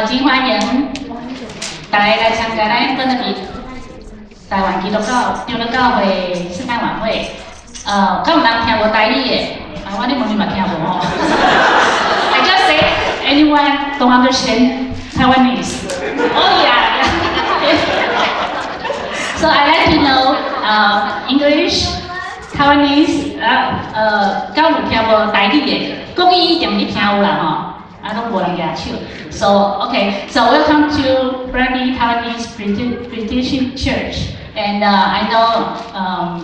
真欢迎大家来参加咱本日台湾基督教长老教会圣诞晚会。敢有人听无台语的？我咧问你嘛听无吼。I just say anyone don't understand Taiwanese? Oh yeah. So I like to know English, Taiwanese. 敢有听无台语的？国语一定是听有啦吼。拢无人举手。So okay, so welcome to Bradley Taiwanese Presbyterian Church, and I know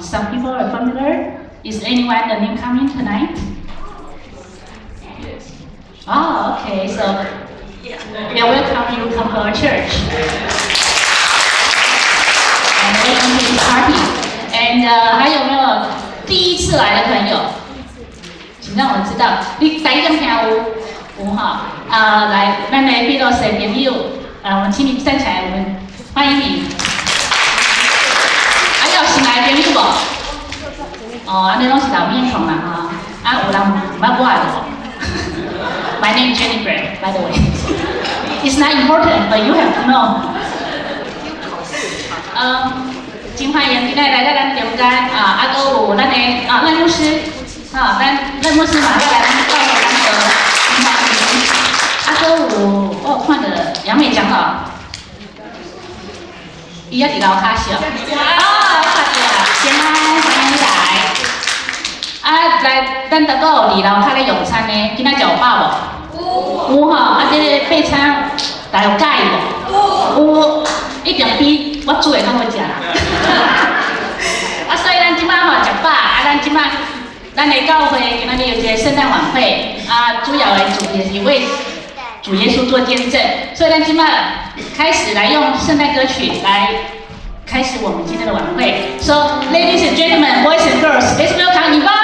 some people are familiar. Is anyone the newcomer tonight? Yes. Oh, okay. So we welcome you to come to our church, and welcome to this party. And 还有没有第一次来的朋友？请让我知道，你台语听有哈？来，咱的秘鲁神朋友，我们请你站起来，我们欢迎你。有新来的朋友无？安尼拢是老面孔啦哈。有人唔捌我无 ？My name is Jennifer, by the way. It's not important, but you have to know. 真欢迎今天来到咱中间搁有咱的赖牧师，咱赖牧师嘛要来咱教会咱个。搁有我看到杨美长老，伊还伫楼骹笑。看到啦，平安欢迎你来。来，咱大家有伫楼骹咧用餐呢，今仔就有饱无？有吼，这个备餐大家有介意无？有，一定比我煮的较好食啦。所以咱即摆吼食饱，咱即摆咱的教会今仔日有一个圣诞晚会，主要的主题是为主耶稣做见证，所以咱今麦开始来用圣诞歌曲来开始我们今天的晚会。So, ladies and gentlemen, boys and girls, let's welcome Yvonne.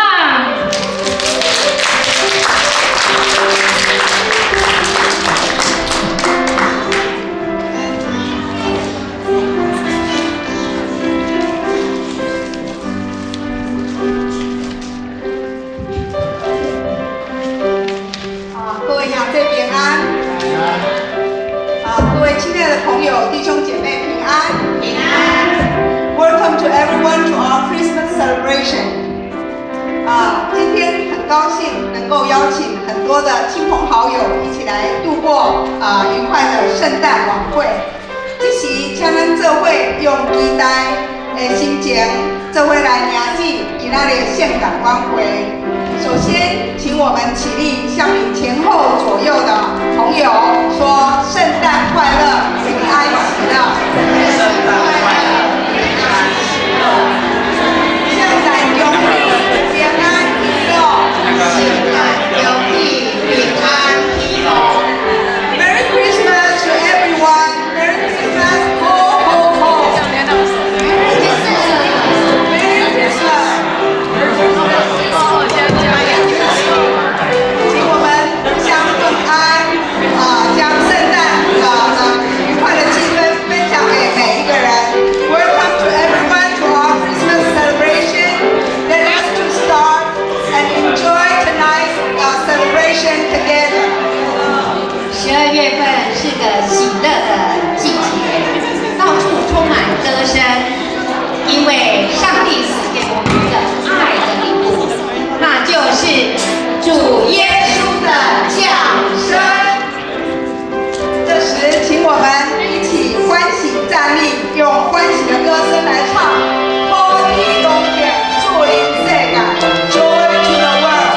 各位长辈平安。各位亲爱的朋友、弟兄姐妹平安。平安。Welcome to everyone to our Christmas celebration. 今天很高兴能够邀请很多的亲朋好友一起来度过愉快的圣诞晚会。这是请咱做伙用期待的心情，做伙来迎接今仔日圣诞晚会。首先，请我们起立，向你前后左右的朋友说：“圣诞快乐，平安喜乐。”圣诞快乐，平安喜乐。圣诞容易，平安喜乐。圣诞容易，平安喜乐。Merry Christmas to everyone. Merry Christmas, ho ho ho. Merry Christmas. 请我们互相平安，将圣诞的愉快的气氛分享给每一个人。Welcome to everyone to our Christmas celebration. Let us to start and enjoy tonight's celebration together. 12月份是个喜乐的季节，到处充满歌声，因为上帝赐给我们的爱的礼物，那就是主耶稣的降生。这时，请我们一起欢喜站立，用欢喜的歌声来唱。好天龙天，祝临世界 ，Joy to the world。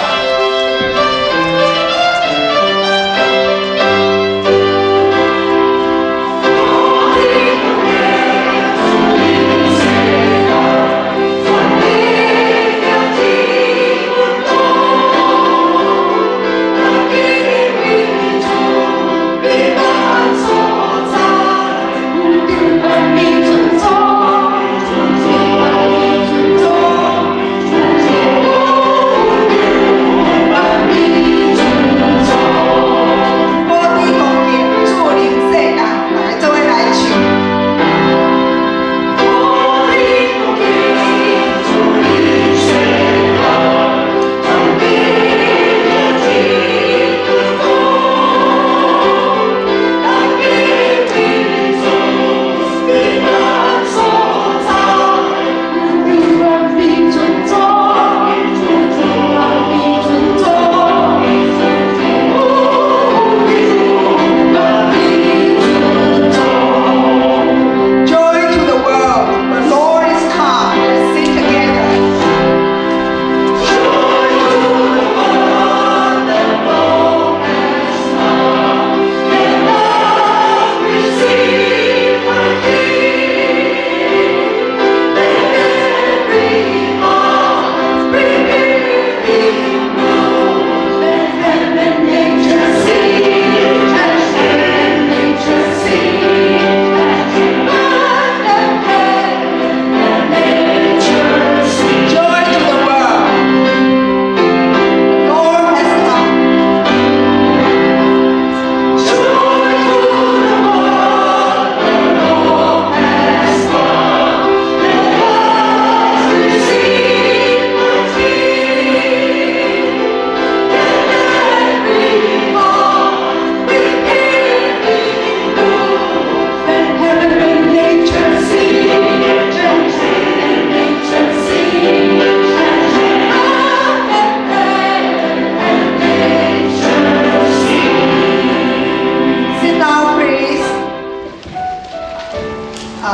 好天龙天，祝临世界。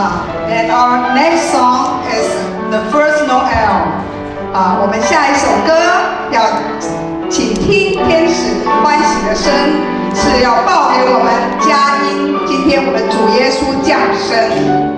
And our next song is the first Noel. 我们下一首歌要请听天使欢喜的声，是要报给我们佳音。今天我们主耶稣降生。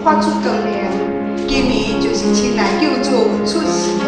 发出光亮，今年就是亲来救主出世的日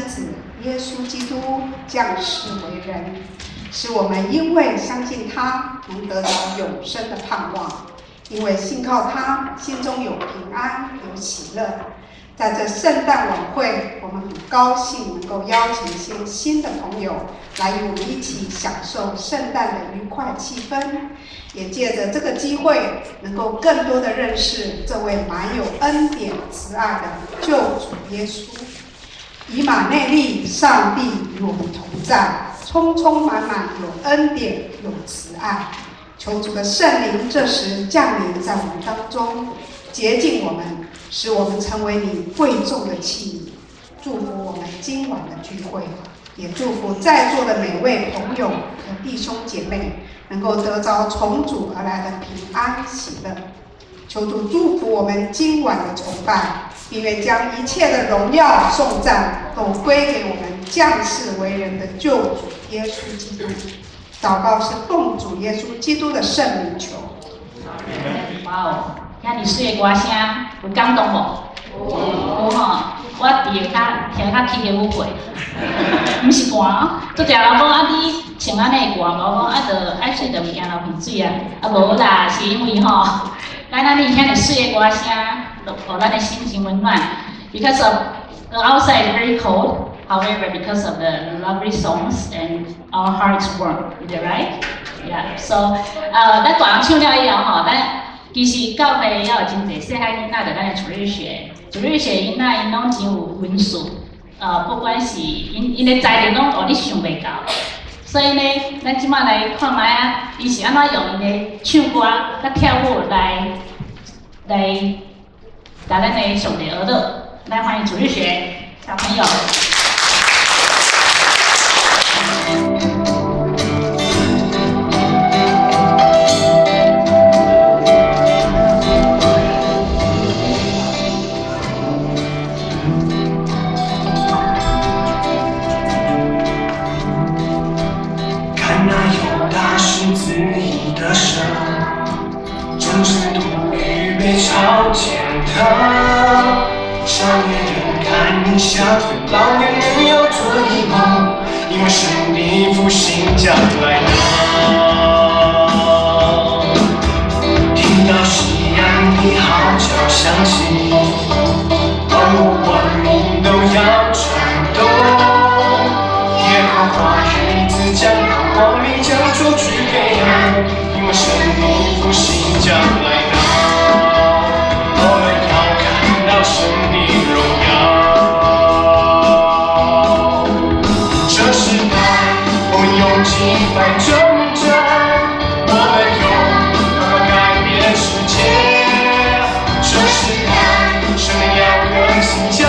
子。耶稣基督降世为人，使我们因为相信他，能得到永生的盼望。因为信靠他，心中有平安，有喜乐。在这圣诞晚会，我们很高兴能够邀请一些新的朋友来与我们一起享受圣诞的愉快气氛，也借着这个机会，能够更多的认识这位满有恩典慈爱的救主耶稣。以马内利，上帝与我们同在，充充满满有恩典，有慈爱。求主的圣灵这时降临在我们当中，洁净我们，使我们成为你贵重的器皿。祝福我们今晚的聚会，也祝福在座的每位朋友和弟兄姐妹能够得着从主而来的平安喜乐。求主祝福我们今晚的崇拜，并愿将一切的荣耀颂赞都归给我们降世为人的救主耶稣基督。祷告是奉主耶稣基督的圣名求。哇哦，遐尼水的歌声，有感动无？有吼，我伫遐听较起的舞过，毋是歌，做侪人讲啊，你穿安尼歌，我讲啊，着爱水着物件流鼻水啊，啊无啦，是因为吼，咱安尼遐尼水的歌声，就互咱的心情温暖。Because of the outside very cold, however, because of the lovely songs and our hearts warm, is that right? Yeah. So, 咱大人唱了以后吼，咱其实教会也有真侪细汉囡仔着咱的主日学，主日学囡仔因拢真有分数，不管是因的才能拢互你想袂到，所以呢，咱即摆来看卖啊，伊是安怎用因的唱歌甲跳舞来咱的上帝儿乐。来欢迎主日学小朋友。看那有大狮子一的神，众生都预备朝见他。少年人看你消退，老年人要做一梦，因为神的复兴将来到。听到西安的号角响起，万民都要颤抖。耶和华日子将到，光明将出去黑暗，因为神的复兴将来到。我们要看到神的荣耀。这时代，我们用敬拜征战，我们用祷告改变世界。这时代，生命要更新。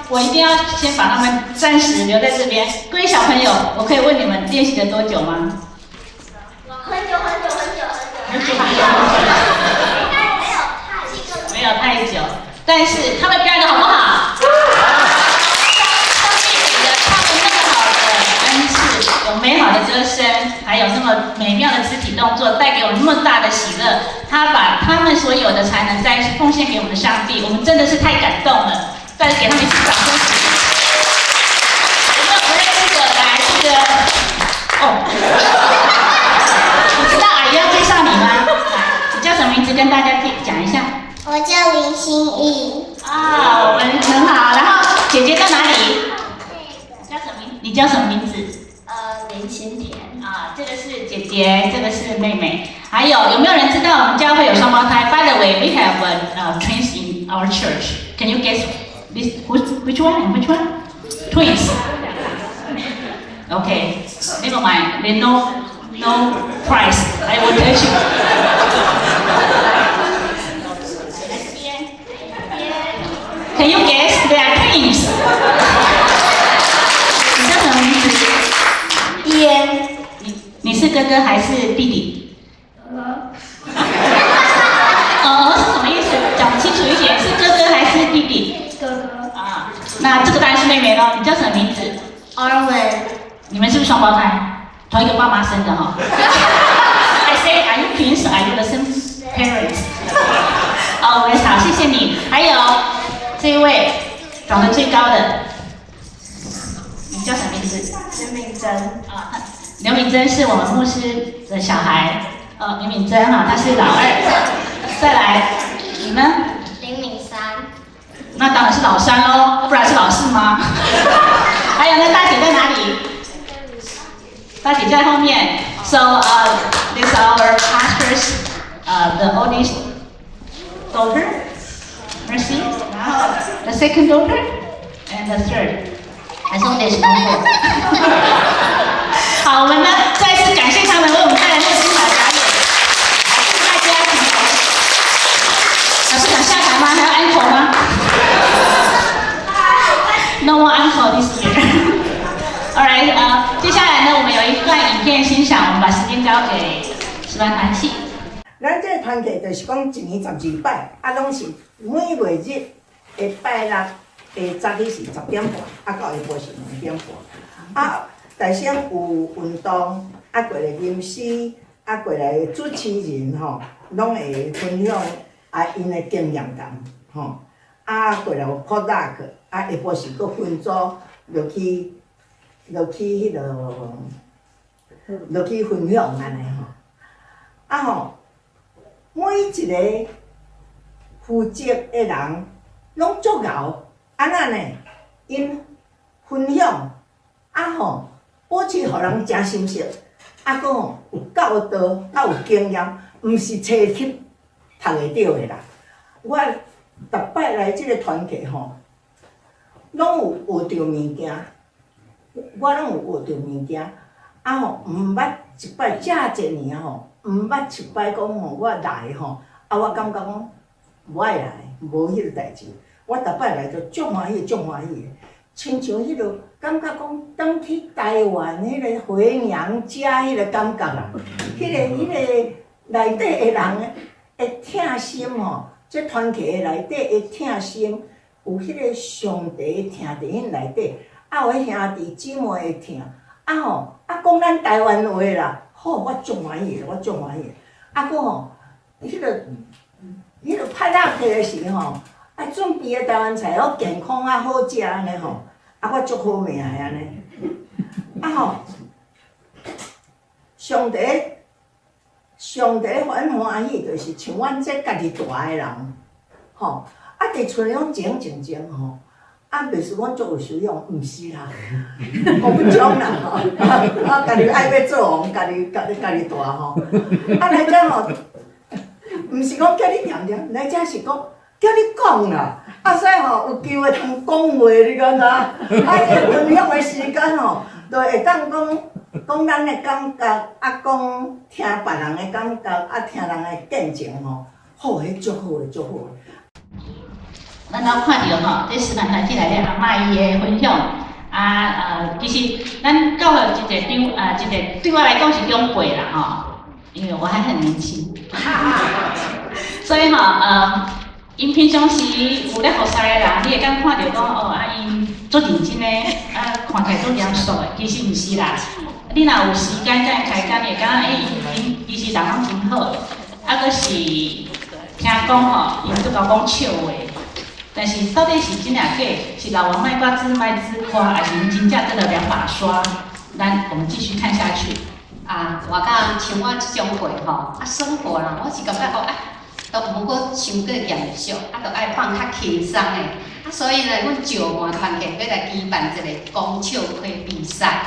我一定要先把他们暂时留在这边。各位小朋友，我可以问你们练习了多久吗？很久。没有太久，但是他们表演的好不好？上帝给了他们那么好的恩赐，有美好的歌声，还有那么美妙的肢体动作，带给我们那么大的喜乐。他把他们所有的才能再次奉献给我们的上帝，我们真的是太感动了。再给他们一次掌声！有没有不认识的？来，这个哦，你知道阿姨要介绍你吗？来，你叫什么名字？跟大家讲一下。我叫林心怡。啊，我们很好。然后姐姐在哪里？叫什么名？你叫什么名字？林心田。啊，这个是姐姐，这个是妹妹。还有没有人知道我们教会有双胞胎 ？By the way, we have twins in our church. Can you guess this? Which one? And which one? Twins. Okay, never mind. They no prize. I will tell you. Can you guess? They are twins. 你叫什么名字？燕。你是哥哥还是弟弟？是什么意思？讲清楚一点，是哥哥还是弟弟？哥哥。啊，那这个当然是妹妹咯。你叫什么名字？Arwen。你们是不是双胞胎？同一个爸妈生的哈？I say, are you twins? Are you the same parents? 哦，我好，谢谢你。还有这一位长得最高的，你叫什么名字？刘敏珍。啊，刘敏珍是我们牧师的小孩。刘敏珍哈，她是老二。再来，你呢？林敏珊。那当然是老三喽，不然是老四吗？还有呢，大姐在哪里？大姐在后面。So this is our pastor's the oldest daughter, Mercy. 然后 the second daughter and the third. As long as no more. 好，我们呢再次感谢他们为我们带来那么精彩的表演，大家请坐。老师想下台吗？还要 encore 吗？No more encore this year. Alright, 接下来呢，我们有一段影片欣赏，我们把时间交给示范团契。咱这个团契就是讲一年12摆，拢是每月日的拜六下早起是10点半，到下晡是2点半。大声有运动，过来吟诗，过来主持人吼，拢会分享因的经验谈吼。过来有 potluck， 下晡是搁分组落去分享安尼吼。每一个负责的人拢足敖，安那呢？因分享保持互人真心实，有教导，有经验，毋是册去读会到的啦。我逐摆来即个团契拢有学着物件，我拢有学着物件，毋捌一摆遮侪年毋捌一摆讲我来我感觉讲无爱来，无迄个代志。我逐摆来就足欢喜，足欢喜的。亲像迄落感觉讲，当去台湾迄个回娘家迄个感觉啦，迄个内底的人会疼心这团契的内底会疼心，有迄个上帝疼伫因内底，有迄兄弟姊妹会疼，讲咱台湾话啦，我足欢喜的，我足欢喜的。迄个拍laptop的时准备的台湾菜好健康好食安尼我足好命的安尼。上帝很欢喜，就是像阮这家己大个人，伫厝里拢静静袂是阮足有修养，毋是啦，我不种啦家己爱要做王，家己大来遮毋是讲叫你念念，来遮是讲叫你讲啦。所以有机会通讲话，你敢知？分享的时间就会当讲咱的感觉，讲听别人的感觉，听人的见证，迄足好的，足好的。咱老看到吼，这示范团体内底阿嬷伊的分享，其实咱教会一个一个对我来讲是长辈啦吼，因为我还很年轻，所以吼因平常时有咧服侍的人，你会敢看到讲哦，因足认真诶，看起来足严肃诶，其实毋是啦。你若有时间甲因开讲，会感觉因其实人拢真好，搁是听讲吼，因搁甲我讲笑话。但是到底是真假假？是老王卖瓜自卖自夸，还是因真正得了2把刷？我们继续看下去。我讲像我这种会吼，生活啦，我是感觉讲都毋过伤过严肃，都爱放较轻松的。所以呢，阮石门团体要来举办一个讲笑话比赛。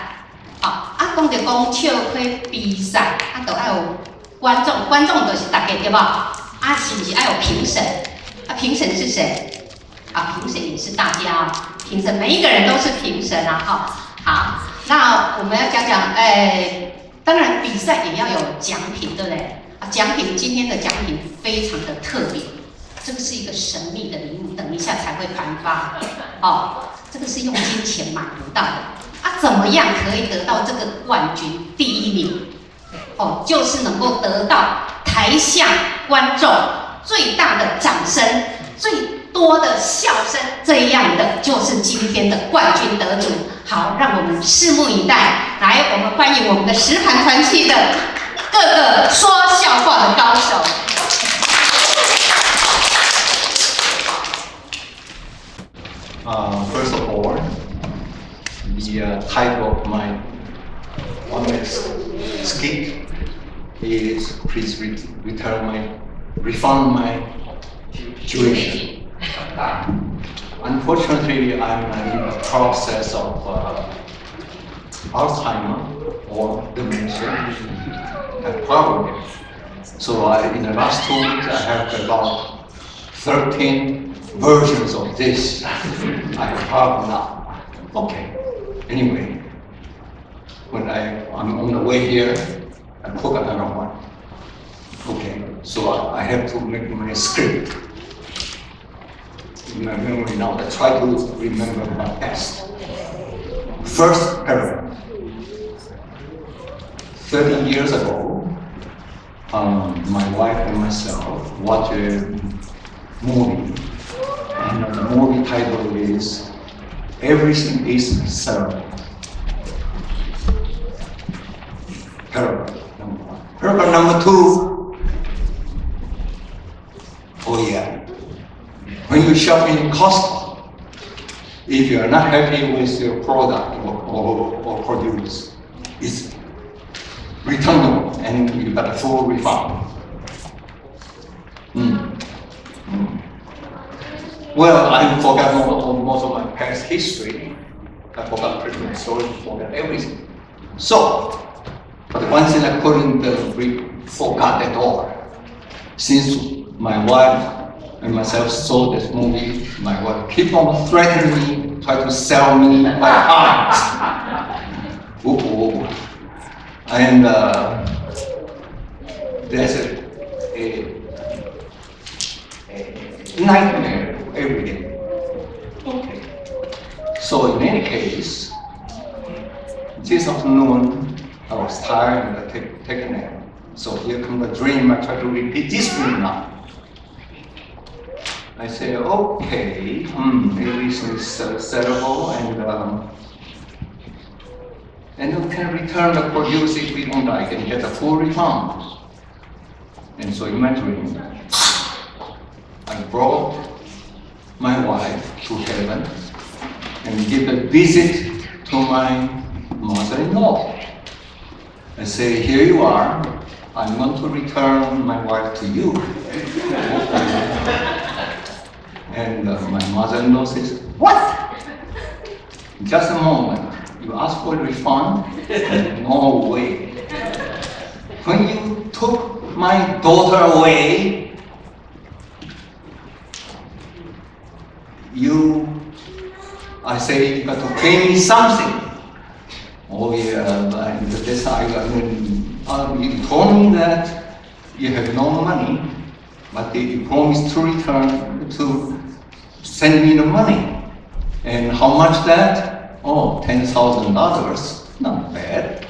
讲到讲笑话比赛，都要有观众，观众就是大家对无？是不是要有评审？评审是谁？评审也是大家评审每一个人都是评审好，那我们要讲讲，当然比赛也要有奖品，对不对？奖品今天的奖品非常的特别，这个是一个神秘的礼物，等一下才会颁发。这个是用金钱买不到的。怎么样可以得到这个冠军第1名？就是能够得到台下观众最大的掌声，最多的笑声，这样的就是今天的冠军得主。好，让我们拭目以待。来，我们欢迎我们的实盘团契的各个说笑话的高手。First of all, the title of my honest skit is "Please refund my tuition." Unfortunately, I'm in the process of Alzheimer or dementia problem. So in the last 2 weeks, I have about 13 versions of this. I have now. Okay. Anyway, when I'm on the way here, I cook another one. Okay. So I have to make my script. In my memory now, I try to remember my best. First paragraph. 30 years ago, my wife and myself watched a movie, and the movie title is "Everything is Ceremony." Paragraph number 1. Paragraph number 2. Oh yeah. When you shop in Costco, if you are not happy with your product or produce, it's returnable and you got a full refund. Well, I forgot most of my past history. I forgot pretty much story, forgot everything. So, but one thing I couldn't forget at all. Since my wife and myself saw this movie, my wife keep on threatening me, try to sell me my art. And there's a nightmare every day. Okay. So in any case, this afternoon I was tired and I take a nap. So here comes the dream. I try to repeat this dream now. I say, okay, everything is settlable, and you can return the produce if we don't like and get a full refund. And so in my dream, I brought my wife to heaven and give a visit to my mother-in-law. I say, here you are, I'm going to return my wife to you. And my mother-in-law says, what? Just a moment. You asked for a refund? No way. When you took my daughter away, I say, you got to pay me something. Oh yeah, and this you told me that you have no money, but you promised to return to send me the money. And how much that? Oh, $10,000. Not bad.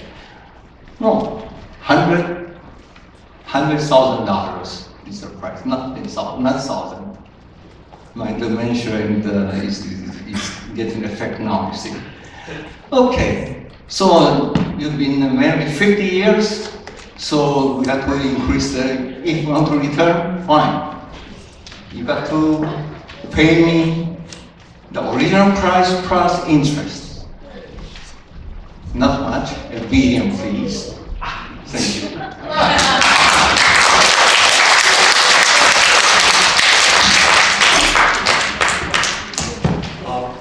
No, $100,000 is the price, not 10,000, not 1,000. My dementia is getting effect now, you see. Okay, so you've been married 50 years, so we have to increase the, if you want to return, fine. You got to pay me the original price plus interest. Not much, $1 billion, please. Thank you.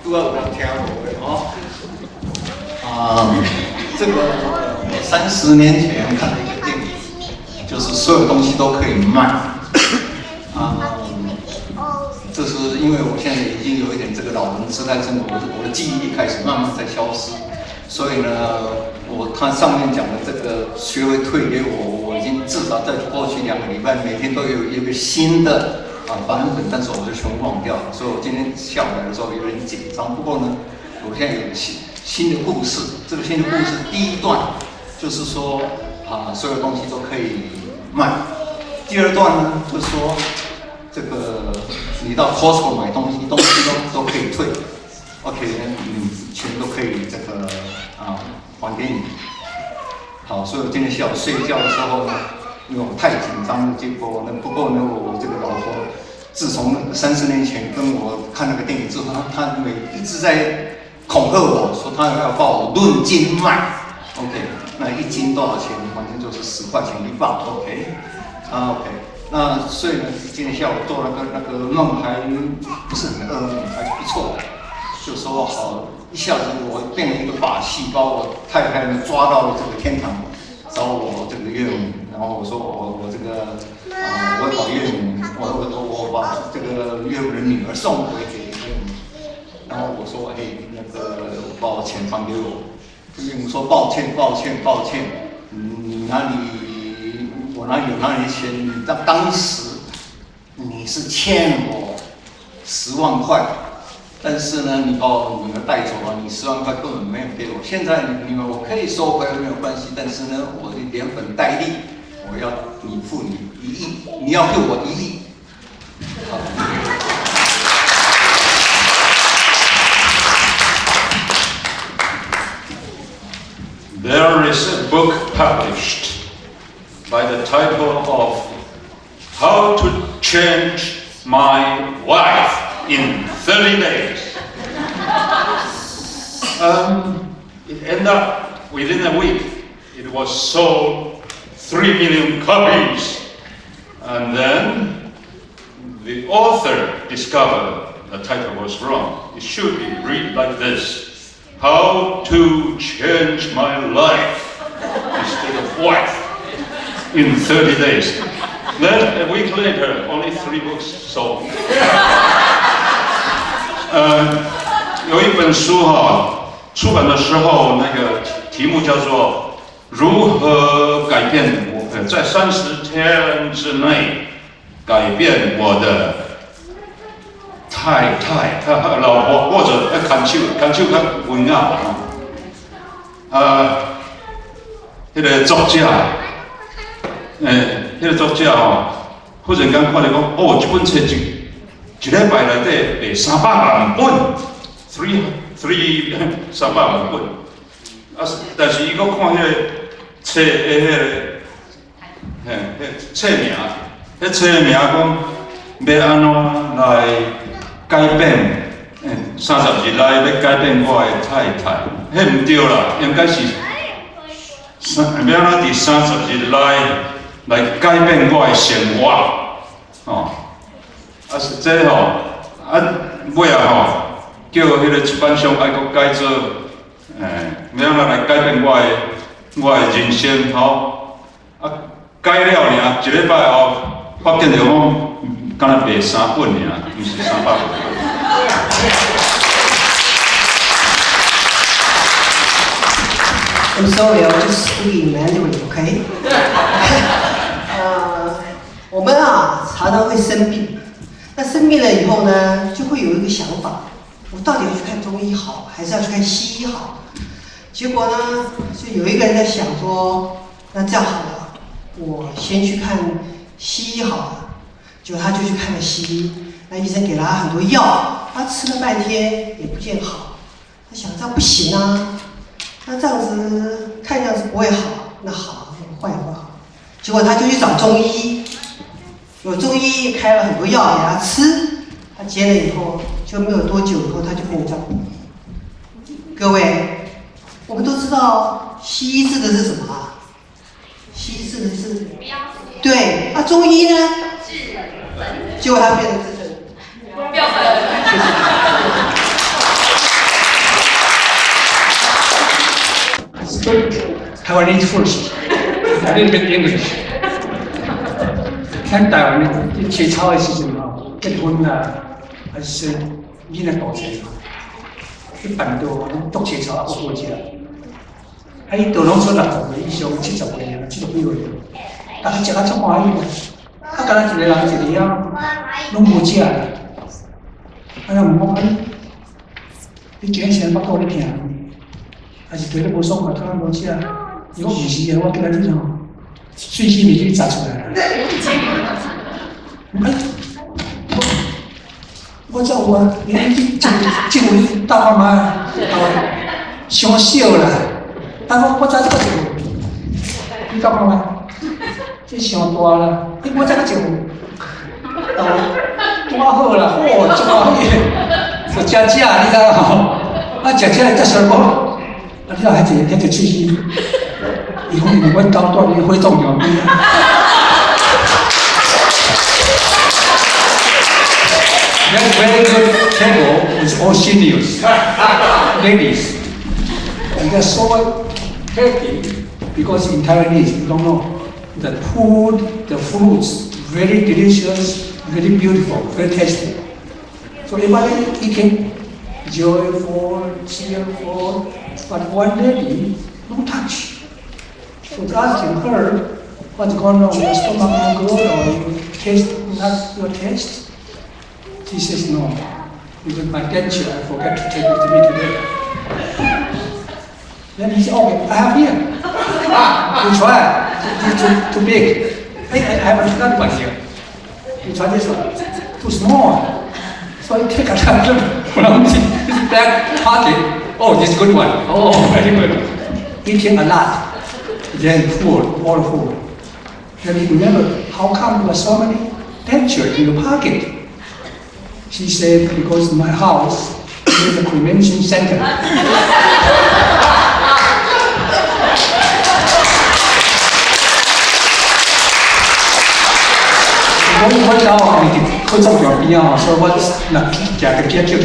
各位听我这个30年前看了一个电影，就是所有东西都可以卖。这是因为我现在已经有一点这个老人痴呆症，我的记忆力开始慢慢在消失，所以呢，他上面讲的这个学会退给我已经至少在过去2个礼拜，每天都有一个新的版本，但是我就全忘掉了，所以我今天下午来的时候有点紧张。不过呢，我现在有个新的故事，这个新的故事第一段就是说所有东西都可以卖，第二段呢就是说这个你到 Costco 买东西都可以退 ，OK， 钱都可以这个还给你。好，所以我今天下午睡觉的时候呢，因为我太紧张了，结果呢，不过呢，我这个老婆自从30年前跟我看那个电影之后，她一直在恐吓我说她要把我论斤卖 ，OK， 那1斤多少钱？反正就是10块钱1磅 ，OK， OK。那所以呢，今天下午做那个梦还不是很噩梦，还不错的。就说好，一下子我变成一个把戏，把我太太呢抓到了这个天堂，找我这个岳母。然后我说我这个我把岳母，我把这个岳母的女儿送回给岳母。然后我说那个把我钱还给我。岳母说抱歉，你哪里？我哪有那些钱？你当时你是欠我10万块，但是呢，你把我女儿带走了，你10万块根本没有给我。现在我可以收回来没有关系，但是呢，我的连本带利，我要你付你1亿，你要给我1亿。There is a book published by the title of How to Change My Wife in 30 Days. It ended up within a week. It was sold 3 million copies. And then the author discovered the title was wrong. It should be read like this: How to Change My Life instead of Wife in 30 days. Then a week later, only 3 books sold. 有一本书出版的时候，那个题目叫做如何改变我，在30天之内改变我的太太、老婆，或者牵手较文雅那个作者，那个作者忽然间看到讲，这本册一礼拜内底卖300万本，300万本。但是伊搁看迄个册的册名，册名讲要安怎来改变，30日内要改变我的太太，迄唔对啦，应该是要安怎伫30日内来改变我的生活，是这尾叫迄个出版商爱搁改做，要安怎来改变我的人生，改了尔，1礼拜后发现着讲，敢若卖3本尔，毋是300本。I'm sorry, I'll just speak in Mandarin, OK? 我们常常会生病。那生病了以后呢，就会有一个想法，我到底要去看中医好，还是要去看西医好？结果呢，就有一个人在想说，那这样好了，我先去看西医好了。结果他就去看了西医，那医生给了他很多药，他吃了半天也不见好。他想这样不行啊，那这样子看样子不会好，那好，我换一换好。结果他就去找中医，有中医开了很多药给他吃，他接了以后就没有多久以后他就跟我讲，各位，我们都知道西医治的是什么啊？西医治的是对，那中医呢？结果他变成自身。Taiwanese first, a little bit English. 咱台湾的切草的时阵吼，结婚啦，还是囡仔大细嘛，去办桌剁切草啊，有好食。啊，伊都拢出60岁以上，70岁啊，70几岁，大家食啊足欢喜个。啊，敢若一个人一个啊，拢无食。啊，那毋讲你今时腹肚咧疼，还是对你无爽快，敢若无食。如果毋是的，我叫你吼，水死未去砸出来啦。我照有啊，你这位大妈妈伤小啦，我知这个就，你大妈妈，这伤大啦，我这个就，多好啦，哦，这么就食，你知道吼？啊，食才小无，啊，你知还一就出去，以后你阮兜住你火种苗边。That's very good table with all seniors, ladies. And they're so happy because in Taiwanese, you don't know, the food, the fruits, very delicious, very beautiful, very tasty. So everybody eating, joyful, cheerful, but one lady, no touch. So asking her, what's going on, your stomach not good or you taste not your taste? She says, no, because my denture, I forgot to take it to me today. Then he said, okay, I have here. You try. It's too big. I have another one here. You try this one. Too small. So I take another from his back pocket. Oh, this good one. Oh, very good. Eating a lot. Then full, all full. Then he remembered, how come there are so many dentures in your pocket? She said, because my house is a cremation center.我到去做条边啊，所以我那食个鸡叫叫。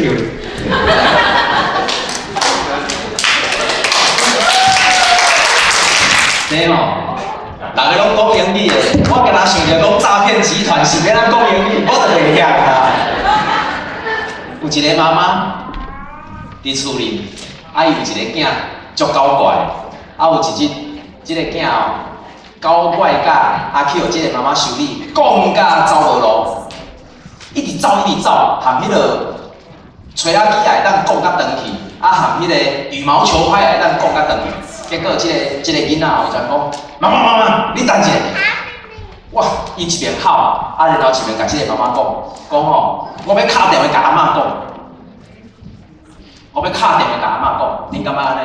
这吼，大家拢讲英语的，我今仔想着讲诈骗集团是要咱讲英语，我就袂晓啦。有一个妈妈伫厝里，伊有一个囝足搞怪，有即个囝哦，搞怪甲去互即个妈妈修理，讲甲走无路，一直走，含迄个吹仔机也会当讲甲长去，含迄个羽毛球拍也会当讲甲长去。结果即个囡仔有讲讲，妈，你等一下。哇！伊一边哭，然后一边甲即个妈妈讲吼，我要敲电话甲阿嬷讲，甲阿嬷讲，恁感觉安尼？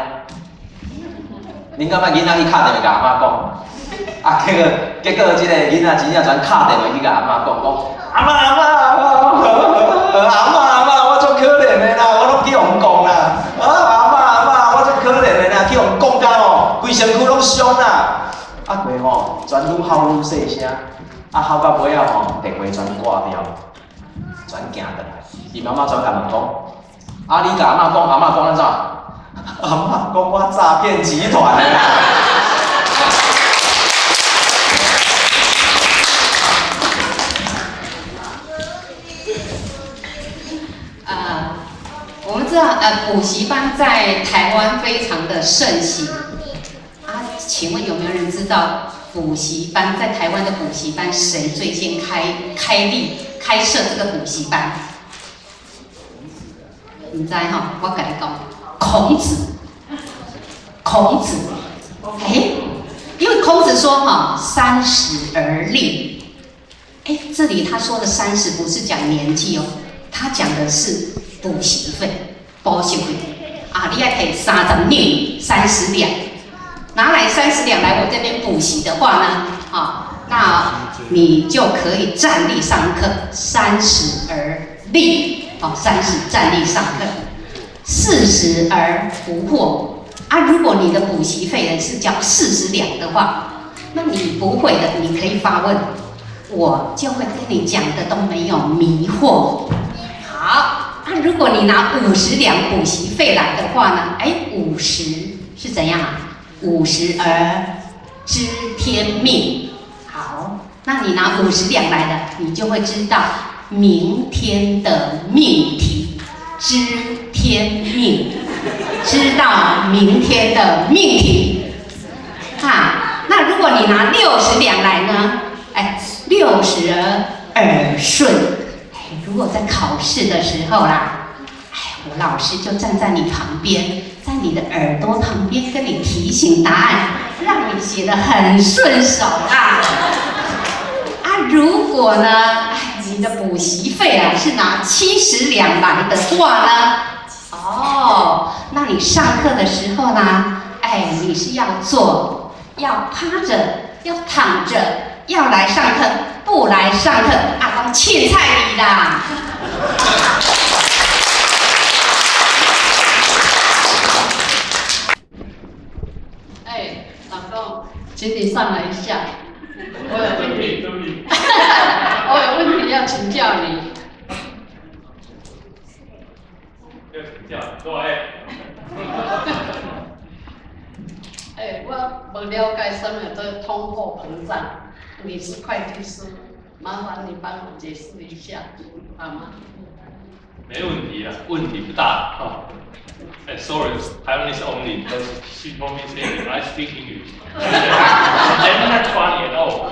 恁感觉囡仔去敲电话甲阿嬷讲？结果即个囡仔真正全敲电话去甲阿嬷讲，阿嬷，我足可怜的啦，我拢去互讲啦，阿嬷，我足可怜的啦，去互讲甲吼，规身躯拢伤啦。啊，袂吼，全愈吼愈细声，吼到尾仔吼，电话全挂掉，全行倒来。伊妈妈全甲问讲，你甲阿嬷讲，阿嬷讲安怎？阿嬷讲我诈骗集团的啦。我们知道补习班在台湾非常的盛行。请问有没有人知道补习班在台湾的补习班谁最先开开设这个补习班？你知哈？我跟你讲，孔子，因为孔子说哈，30而立。这里他说的30不是讲年纪哦，他讲的是补习费、补习费啊，你要给30两，拿来30两来我这边补习的话呢，那你就可以站立上课，30而立，30站立上课，40而不惑。如果你的补习费呢是交40两的话，那你不会的，你可以发问，我就会跟你讲的都没有迷惑。好，如果你拿50两补习费来的话呢，50是怎样？50而知天命。好，那你拿50两来的，你就会知道明天的命题，知天命，知道明天的命题。那如果你拿60两来呢？60而耳顺。如果在考试的时候啦，我老师就站在你旁边，在你的耳朵旁边跟你提醒答案，让你写得很顺手啦。如果呢，你的补习费是拿70两来的话呢，那你上课的时候呢，你是要坐，要趴着，要躺着，要来上课，不来上课当凊彩你啦。老公，请你上来一下，我有问题，我有问题要请教你。要请教，我不了解什么叫通货膨胀，你是会计师，麻烦你帮我解释一下，好吗？没问题啦，问题不大sorry, Taiwanese only because she told me saying I speak English. I'm not 20 at all.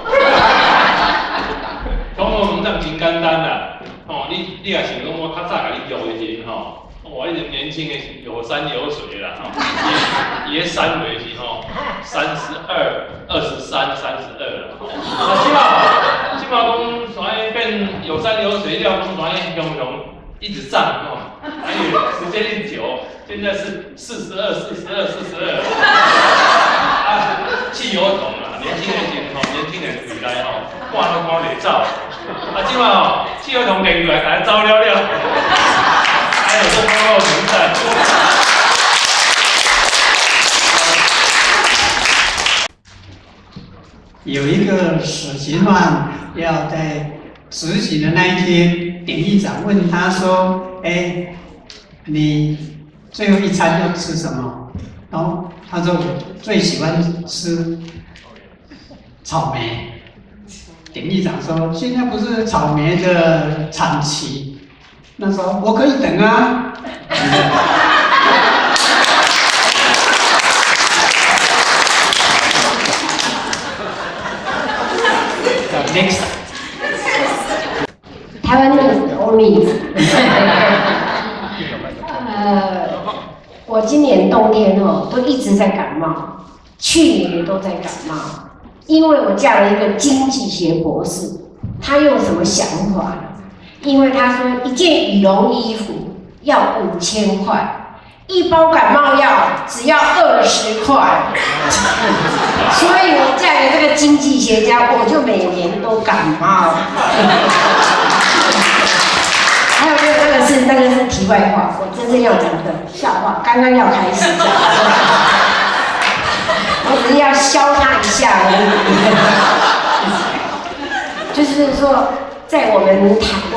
通货膨胀真简单啦，你也想讲我较早甲你教的时我迄阵年轻的时有山有水啦，伊个山位是32、23、32啦。即马讲啥变有山有水了，讲啥雄雄一直涨还有时间一久，现在是42、汽油桶啦，年轻人回来赶都赶袂走，即马汽油桶拎过来，大家走了。还有这通货膨胀。有一个死刑犯要在执行的那一天，典狱长问他说：“你最后一餐要吃什么？”然后他说：“我最喜欢吃草莓。”典狱长说：“现在不是草莓的产期。”那说我可以等啊。Next， 台湾的only。我今年冬天都一直在感冒，去年也都在感冒，因为我嫁了一个经济学博士，他用什么想法？因为他说一件羽绒衣服要5000块，一包感冒药只要20块，所以我嫁给这个经济学家，我就每年都感冒。还有那个是题外话，我真正要讲的笑话刚刚要开始讲，我只是要消他一下而已。就是说。在我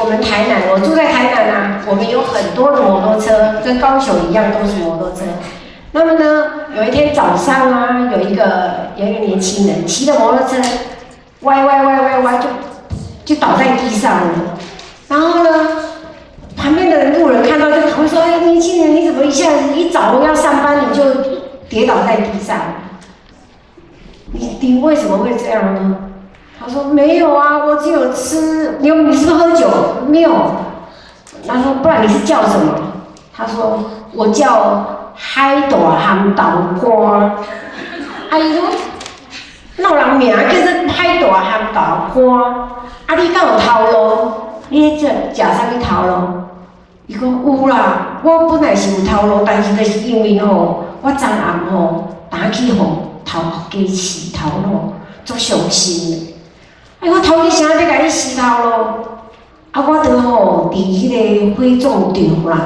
们台南，我住在台南啊，我们有很多的摩托车，跟高雄一样都是摩托车。那么呢，有一天早上啊，有一个年轻人骑着摩托车，歪，就倒在地上了。然后呢，旁边的路人看到就赶快说：“年轻人，你怎么一下子一早要上班你就跌倒在地上？你为什么会这样呢？”他说没有啊，我只有吃。你是不是喝酒？没有。他说不然你是叫什么？他说我叫海大汉豆干。阿姨说，哪有人名叫做海大汉豆干？啊，你敢有头路？你食啥物头路？伊讲有啦，我本来是有头路，但是就是因为吼，我昨暗吼打去吼头家洗头路，足伤心的。哎，我头家啥要甲你洗头路？啊，我着吼伫迄个火葬场啦。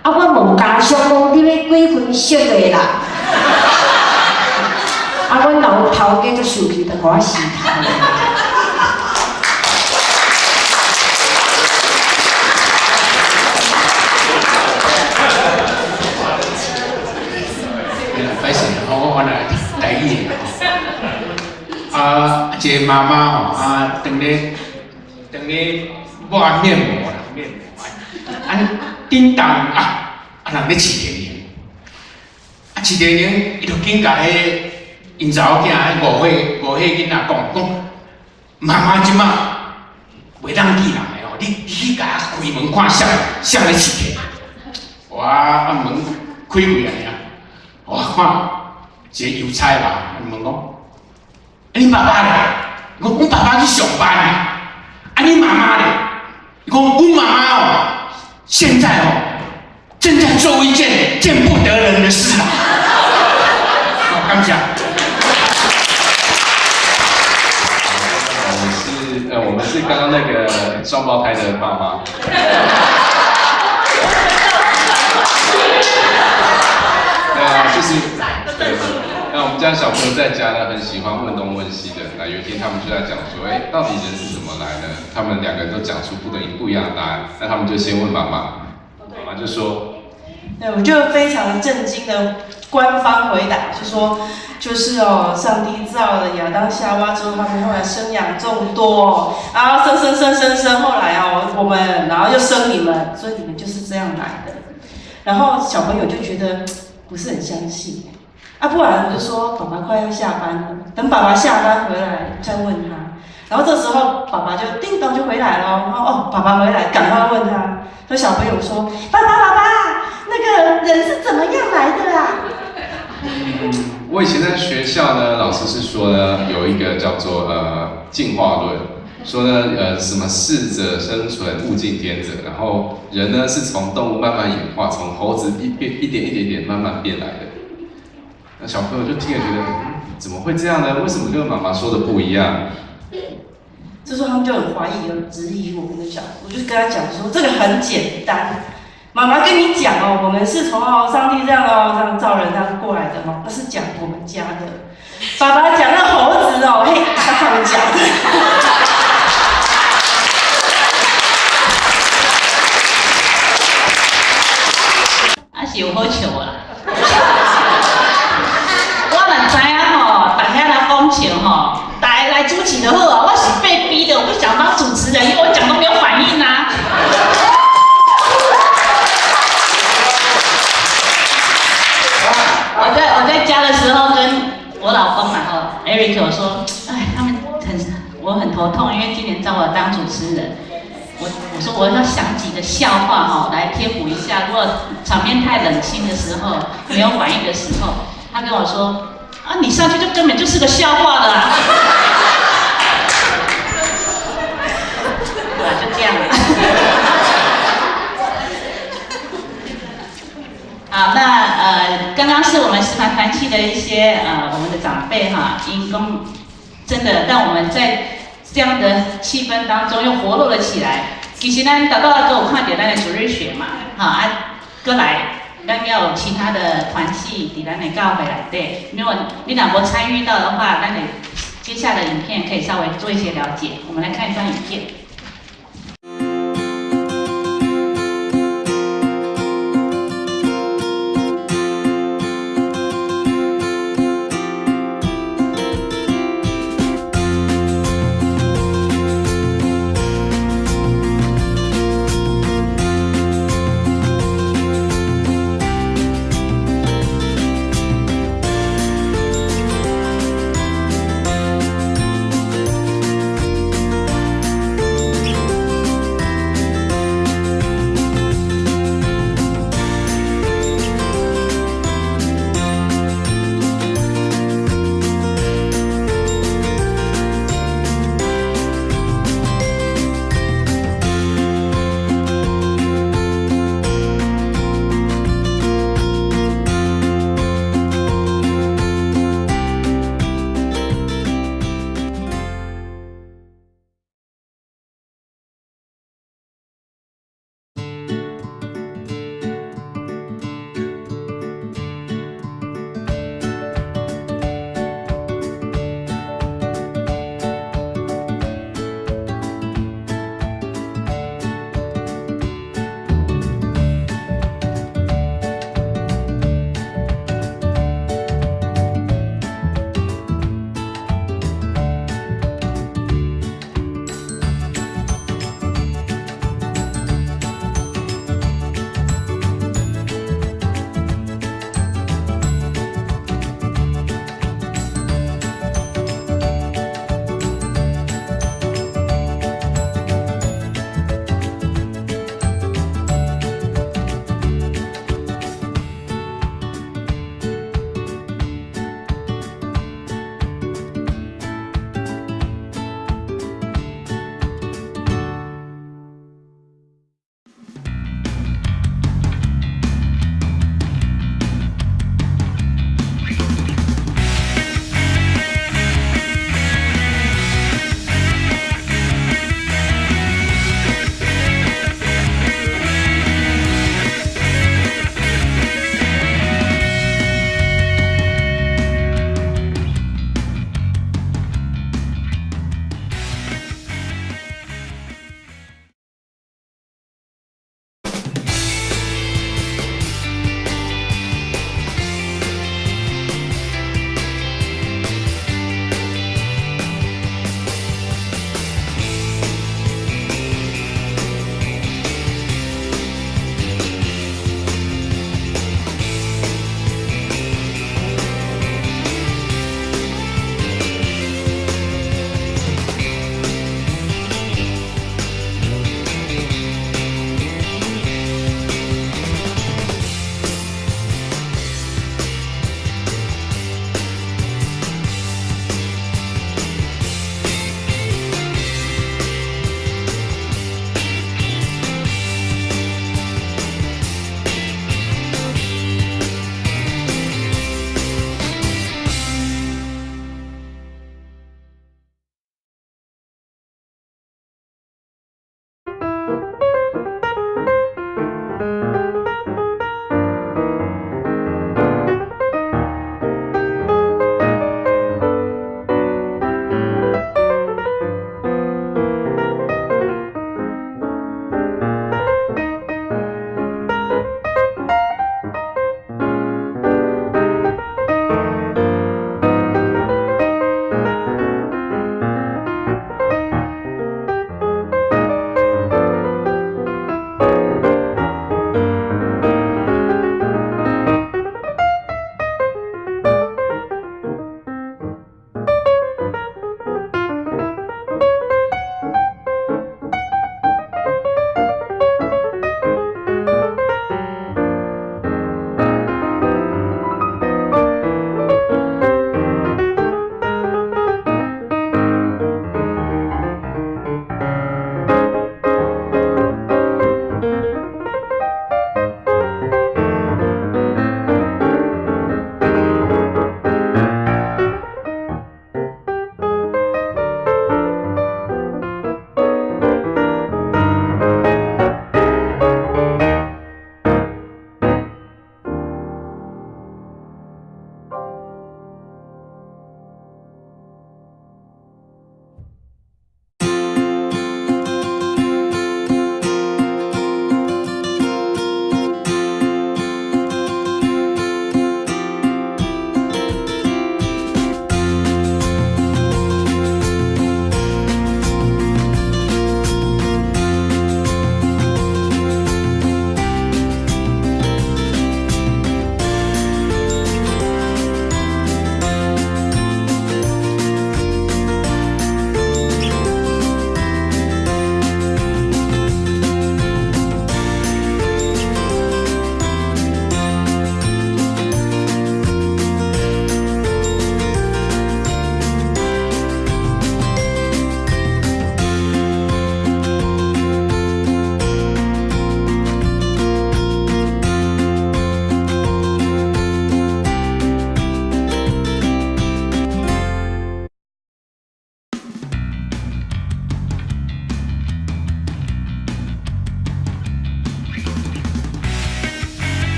啊，我问家属讲，你要几分熟的啦？啊，阮老头家足受气，着甲我洗头。歹势，我来台语啊，一个妈妈吼啊，当咧抹面膜啦，面膜啊，叮当人咧饲电铃，饲电铃，伊就紧甲迄因查某囝迄五岁囡仔讲，妈妈即马袂当见人的哦，你去甲开门看谁咧饲电铃？我门开开安尼啊。我看一个邮差吧，问讲，你爸爸咧？我爸爸去上班啊。你妈妈咧？我妈妈哦，现在哦正在做一件见不得人的事啊。感谢。我们是刚刚那个双胞胎的爸妈。就是那我们家小朋友在家呢，很喜欢问东问西的。那有一天他们就在讲说，到底人是怎么来的？他们两个都讲出不一样的答案。那他们就先问妈妈，妈妈就说，对，我就非常震惊的官方回答，就是哦，上帝造了亚当夏娃之后，他们后来生养众多，然后生，后来我们然后又生你们，所以你们就是这样来的。然后小朋友就觉得不是很相信，不然我就说爸爸快要下班了，等爸爸下班回来再问他。然后这时候爸爸就叮咚就回来了，然后爸爸回来赶快问他，所以小朋友说爸爸，那个人是怎么样来的啊？我以前在学校呢，老师是说呢，有一个叫做进化论，说呢什么适者生存，物竞天择，然后人呢是从动物慢慢演化，从猴子一点慢慢变来的。那小朋友就听了觉得，怎么会这样呢？为什么跟妈妈说的不一样？这时候他们就很怀疑质疑我们的角度，我就跟他讲说，这个很简单。妈妈跟你讲我们是从上帝这样造人这样过来的那是讲我们家的。爸爸讲那猴子他们讲的。是有好笑啦。我哪知影大家来讲笑大家来主持就好啊。我是被逼的，我不想当主持人，因为我讲都没有反应啊。我在家的时候跟我老公Eric 我说，他们我很头痛，因为今年找我当主持人。我说我要想几个笑话来填补一下，如果场面太冷清的时候，没有反应的时候，他跟我说你上去就根本就是个笑话了啦。就这样了。好，那刚刚是我们石牌团契的一些我们的长辈因公真的让我们在这样的气氛当中又活络了起来。其实咱大家都有看到咱的主日学嘛，过来，咱要有其他的团契伫咱的教会内底。如果你若无参与到的话，咱的接下来的影片可以稍微做一些了解。我们来看一段影片。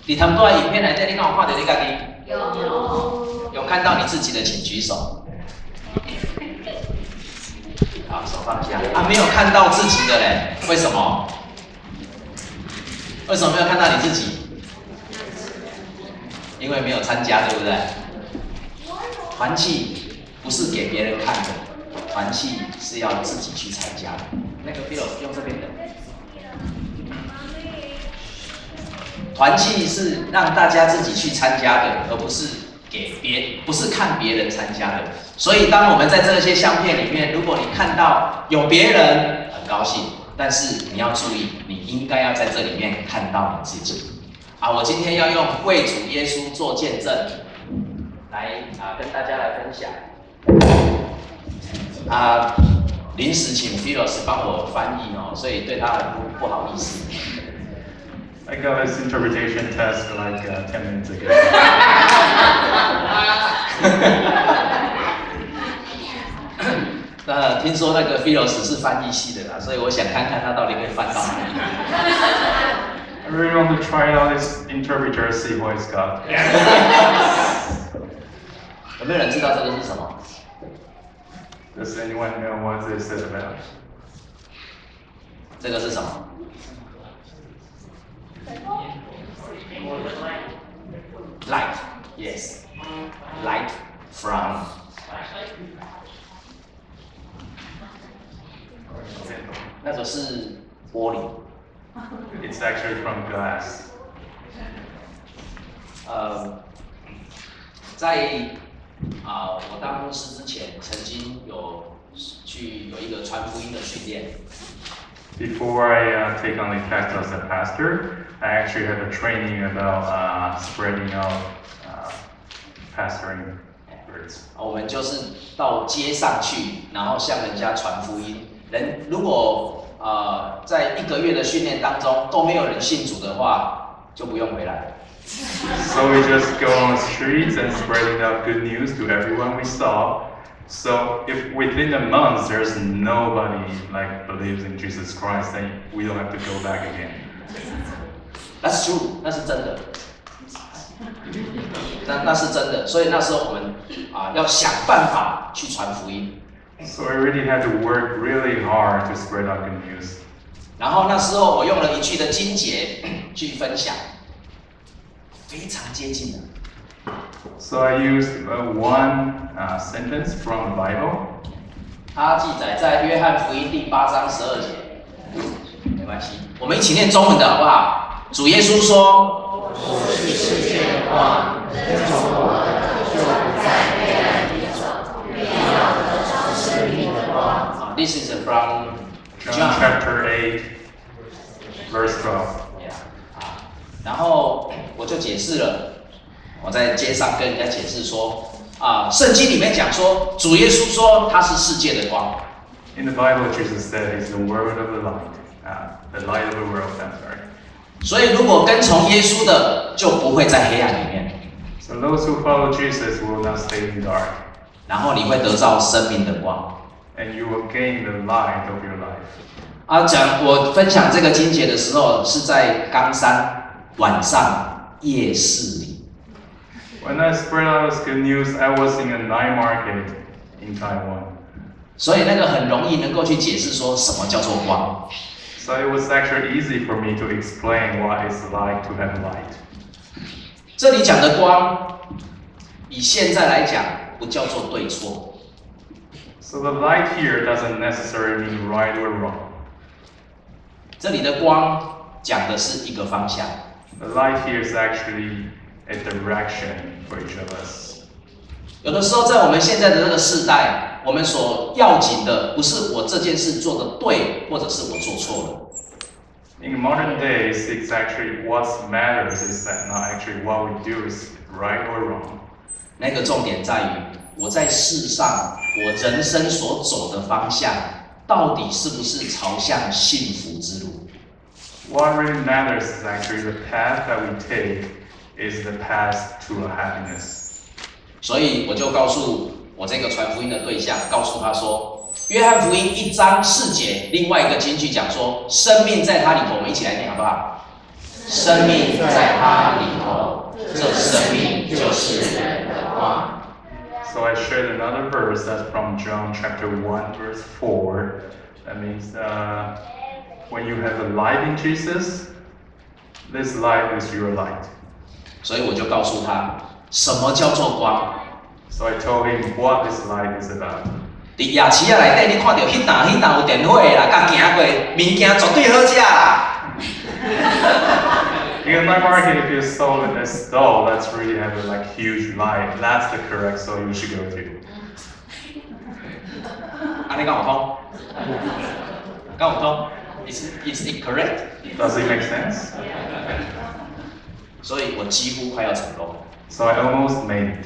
你他们都在影片来这，你看我画的你家己？有看到你自己的请举手。好，手放下。啊，没有看到自己的嘞？为什么？为什么没有看到你自己？因为没有参加，对不对？团契不是给别人看的，团契是要自己去参加的。那个 Phil 用这边的。团契是让大家自己去参加的，而不是不是看别人参加的。所以，当我们在这些相片里面，如果你看到有别人，很高兴，但是你要注意，你应该要在这里面看到你自己。啊，我今天要用为主耶稣做见证，来跟大家来分享。临时请 Philos 帮我翻译哦，所以对他很不好意思。I got this interpretation test like 10 minutes ago. 听说那个 Philos 是翻译系的啦，所以我想看看他到底可以翻到哪里。I really want to try out this interpreter, see what it's got. 有没有人知道这个是什么 Does anyone know what this is about? 这个是什么？ Light, yes. Light from. 那个是玻璃。It's actually from glass. 在我当牧师之前，曾经有一个传福音的训练。Before I take on the task as a pastor, I actually had a training about spreading out pastoring words. 我们就是到街上去，然后向人家传福音。如果在1个月的训练当中都没有人信主的话，就不用回来。So we just go on the streets and spreading out good news to everyone we saw. So if within a month there's nobody like believes in Jesus Christ, then we don't have to go back again. That's true， 那是真的。那是真的，所以那时候我们要想办法去传福音。So I really had to work really hard to spread out good news. 然后那时候我用了一句的经节去分享，非常接近的。So I used one sentence from the Bible. 它记载在约翰福音第8章12节。没关系，我们一起念中文的好不好？主耶稣说：“我是世界的光，跟从我的，就不在黑暗里走，必要得着生命的光。” This is from John chapter 8, verse 12. Yeah. 然后我就解释了，我在街上跟人家解释说，圣经里面讲说，主耶稣说他是世界的光。In the Bible, Jesus said He's the word of the light of the world. I'm sorry. 所以如果跟从耶稣的，就不会在黑暗里面。So those who follow Jesus will not stay in dark. 然后你会得到生命的光。And you will gain the light of your life. 我分享这个经节的时候，是在冈山晚上夜市里。When I spread out this good news, I was in a night market in Taiwan. 所以那个很容易能够去解释说什么叫做光。So it was actually easy for me to explain what it's like to have light. 这里讲的光，以现在来讲，不叫做对错。So the light here doesn't necessarily mean right or wrong. 这里的光讲的是一个方向。The light here is actually a direction for each of us. 有的时候，在我们现在的这个世代，我们所要紧的不是我这件事做的对，或者是我做错了。In modern days, it's actually what matters is that not actually what we do is right or wrong. 那个重点在于，我在世上，我人生所走的方向，到底是不是朝向幸福之路？ What really matters is actually the path that we take is the path to a happiness. 所以我就告诉我这个传福音的对象，告诉他说，约翰福音1章4节，另外一个金句讲说，生命在他里头，我们一起来念好不好？生命在他里头，这生命就是人的光。So I shared another verse that's from John chapter 1 verse 4. That means when you have a light in Jesus, this light is your light. 所以我就告诉他，什么叫做光？ So I told him what this light is about. 伫夜市啊内底，你看到迄档有电火啦，甲行过物件绝对好食啦。In the night market, if you saw a stall that's really have a like huge light, that's the correct stall you should go to. 安尼敢有通？敢有通 ？Is it correct? Does it make sense? 所以我几乎快要成功。So I almost made it.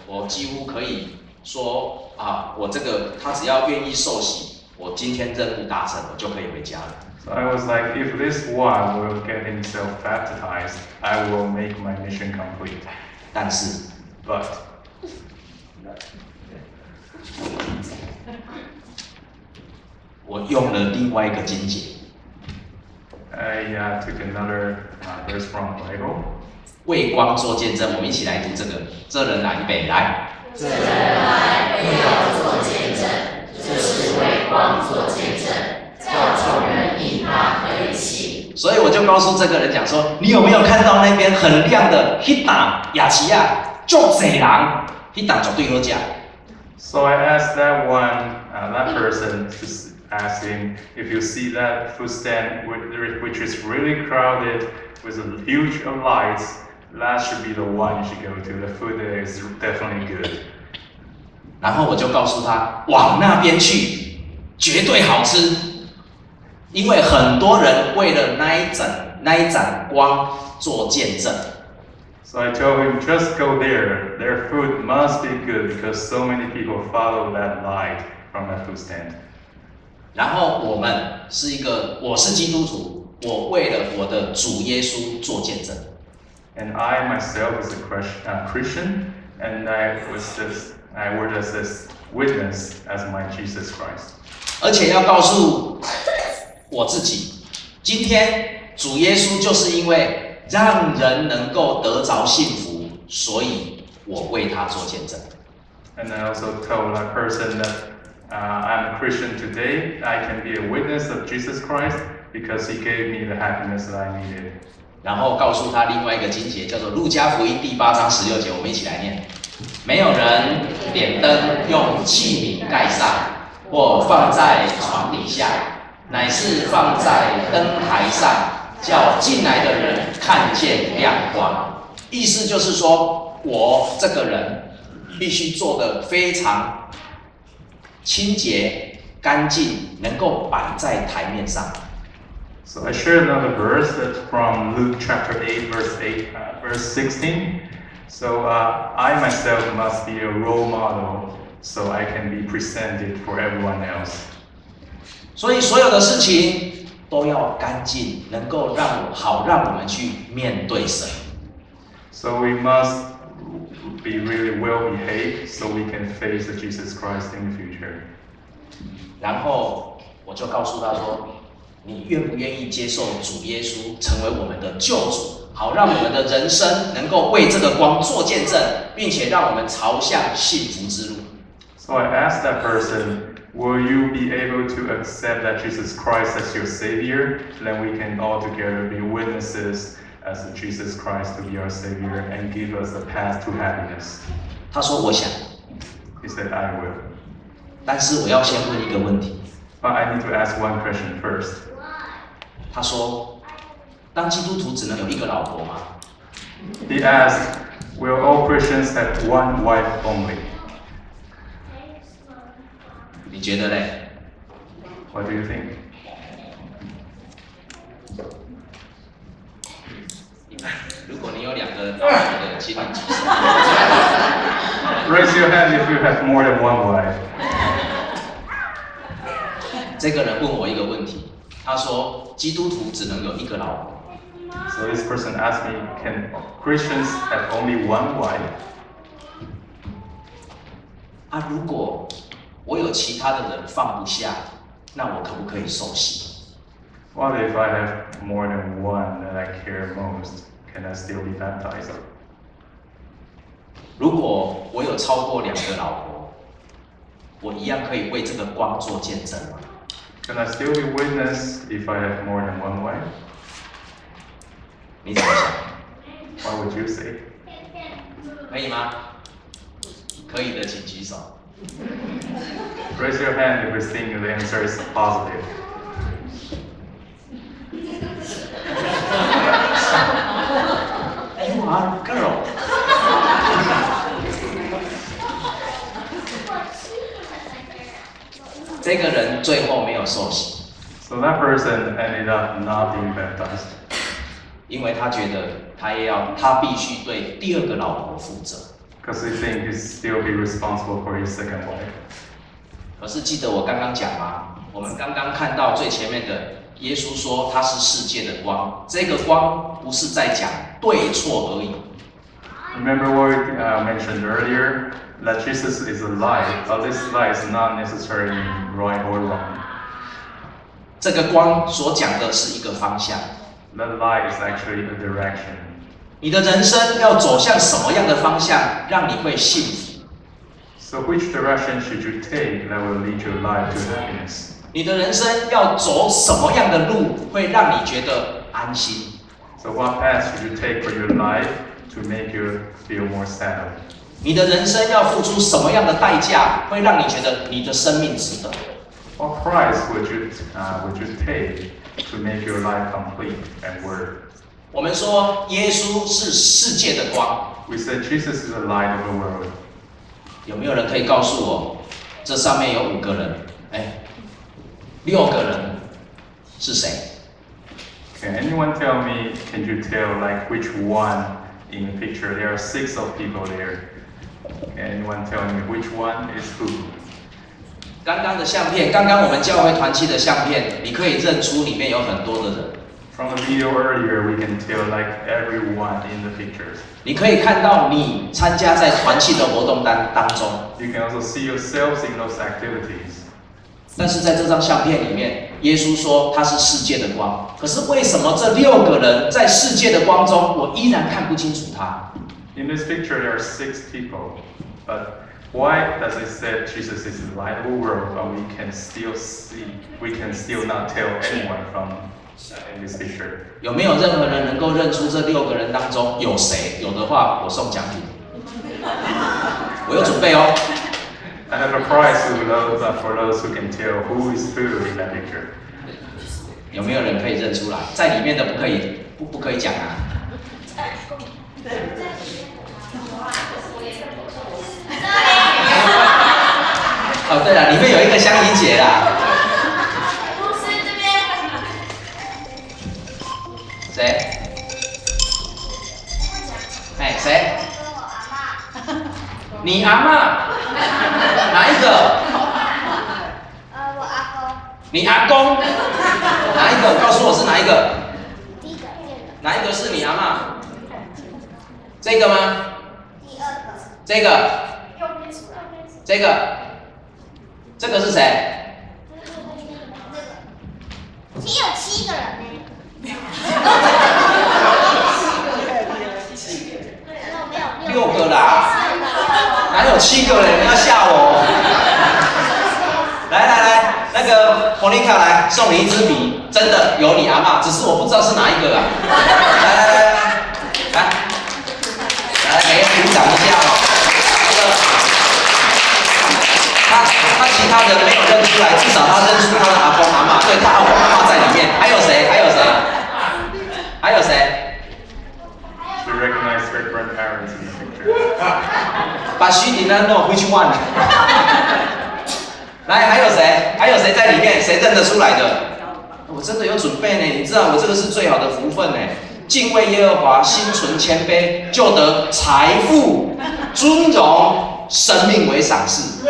我几乎可以说我这个他只要愿意受洗，我今天任务达成，我就可以回家了。So I was like, if this one will get himself baptized, I will make my mission complete. 但是 But 我用了另外一个经节。I took another verse from the Bible. 为光做见证，我们一起来读这个。这人来，预备来。这人来为要做见证，就是为光做见证，叫众人因他可以信。所以我就告诉这个人讲说，你有没有看到那边很亮的迄档夜市啊？足侪人，迄档绝对好食。So I asked that person to ask him if you see that food stand which is really crowded with a huge of lights. That should be the one you should go to. The food there is definitely good. 然后我就告诉他，往那边去，绝对好吃。因为很多人为了那一盏光做见证。So I told him, just go there. Their food must be good because so many people follow that light from that food stand. 然后我是基督徒，我为了我的主耶稣做见证。And I myself is a Christian, and I worked as this witness as my Jesus Christ. 而且要告诉我自己，今天主耶稣就是因为让人能够得着幸福，所以我为他做见证。And I also told that person that I'm a Christian today. I can be a witness of Jesus Christ because He gave me the happiness that I needed. 然后告诉他另外一个经节，叫做《路加福音》第8章16节，我们一起来念：没有人点灯用器皿盖上，或放在床底下，乃是放在灯台上，叫进来的人看见亮光。意思就是说，我这个人必须做得非常清洁、干净，能够摆在台面上。So I shared another verse that's from Luke chapter 8, verse 16. So I myself must be a role model, so I can be presented for everyone else. 所以所有的事情都要干净，能够让我们去面对神。So we must be really well behaved, so we can face Jesus Christ in the future. 然后我就告诉他说。你愿不愿意接受主耶稣成为我们的救主，好让我们的人生能够为这个光做见证，并且让我们朝向幸福之路。So I asked that person, will you be able to accept that Jesus Christ as your Savior? Then we can all together be witnesses as Jesus Christ to be our Savior and give us a path to happiness. 他说我想。He said I will. 但是我要先问一个问题。But I need to ask one question first. 他说：“当基督徒只能有一个老婆吗？” He asked, "Will all Christians have one wife only?" 你觉得嘞 ？What do you think? 如果你有2个老婆的，请你举手。Raise your hand if you have more than one wife. 这个人问我一个问题。他说：“基督徒只能有一个老婆。” So this person asked me, "Can Christians have only one wife?" 啊，如果我有其他的人放不下，那我可不可以受洗 What if I have more than one that I care most? Can I still be baptized? 如果我有超过2个老婆，我一样可以为这个光做见证吗？ Can I still be witness if I have more than one wife? 你怎么想 What would you say? 可以吗？可以的，请举手。Raise your hand if you think the answer is positive. You are a girl. 这个人最后没有受洗。So that person ended up not being baptized. 因为他觉得他必须对第2个老婆负责。Because he thinks he'd still be responsible for his second wife. 可是记得我刚刚讲吗？我们刚刚看到最前面的，耶稣说他是世界的光，这个光不是在讲对错而已。Remember what we mentioned earlier, that Jesus is a light, but this light is not necessarily right or wrong. 这个光所讲的是一个方向。That light is actually a direction. 你的人生要走向什么样的方向，让你会幸福 So which direction should you take that will lead your life to happiness? 你的人生要走什么样的路，会让你觉得安心 So what path should you take for your life to make you feel more settled? 你的人生要付出什么样的代价，会让你觉得你的生命值得 What price would you take to make your life complete and worth? 我们说耶稣是世界的光 We said Jesus is the light of the world. 有没有人可以告诉我，这上面有5个人，6个人是谁 Can anyone tell me, can you tell like which one in the picture? There are 6 of people there. Can anyone tell me which one is who? 刚刚的相片，刚刚我们教会团契的相片，你可以认出里面有很多的人。From the video earlier, we can tell like everyone in the pictures. 你可以看到你参加在团契的活动当中。You can also see yourselves in those activities. 但是在这张相片里面，耶稣说他是世界的光。可是为什么这6个人在世界的光中，我依然看不清楚他 In this picture, there are 6 people, but why does it say Jesus is the light of the world, but we can still not tell anyone from in this picture? 有没有任何人能够认出这6个人当中有谁？有的话，我送奖品。我有准备哦。I have a prize for those who can tell who is who in that picture. 有没有人可以认出来？在里面的不可以讲啊。哦，对了，里面有一个香怡姐啦。谁？你阿嬷？哪一个？我阿公。你阿公？哪一个？告诉我是哪一个？哪一个是你阿嬷？这个吗？第二个。这个？这个？这个是谁？只有7个人呢。6个啦，哪有7个人？你要吓我？来，那个红丽卡来送你一支笔，真的有你阿嬷，只是我不知道是哪一个啊。来，给鼓掌一下哦。他其他人没有认出来，至少他认出他的阿公阿嬷，对，他阿公阿嬷在里面。还有谁？We recognize her grandparents in the picture. 把徐鼎呢弄回去换。来，还有谁在里面？谁认得出来的？我真的有准备呢，你知道我这个是最好的福分呢。敬畏耶和华，心存谦卑，就得财富、尊荣、生命为赏赐。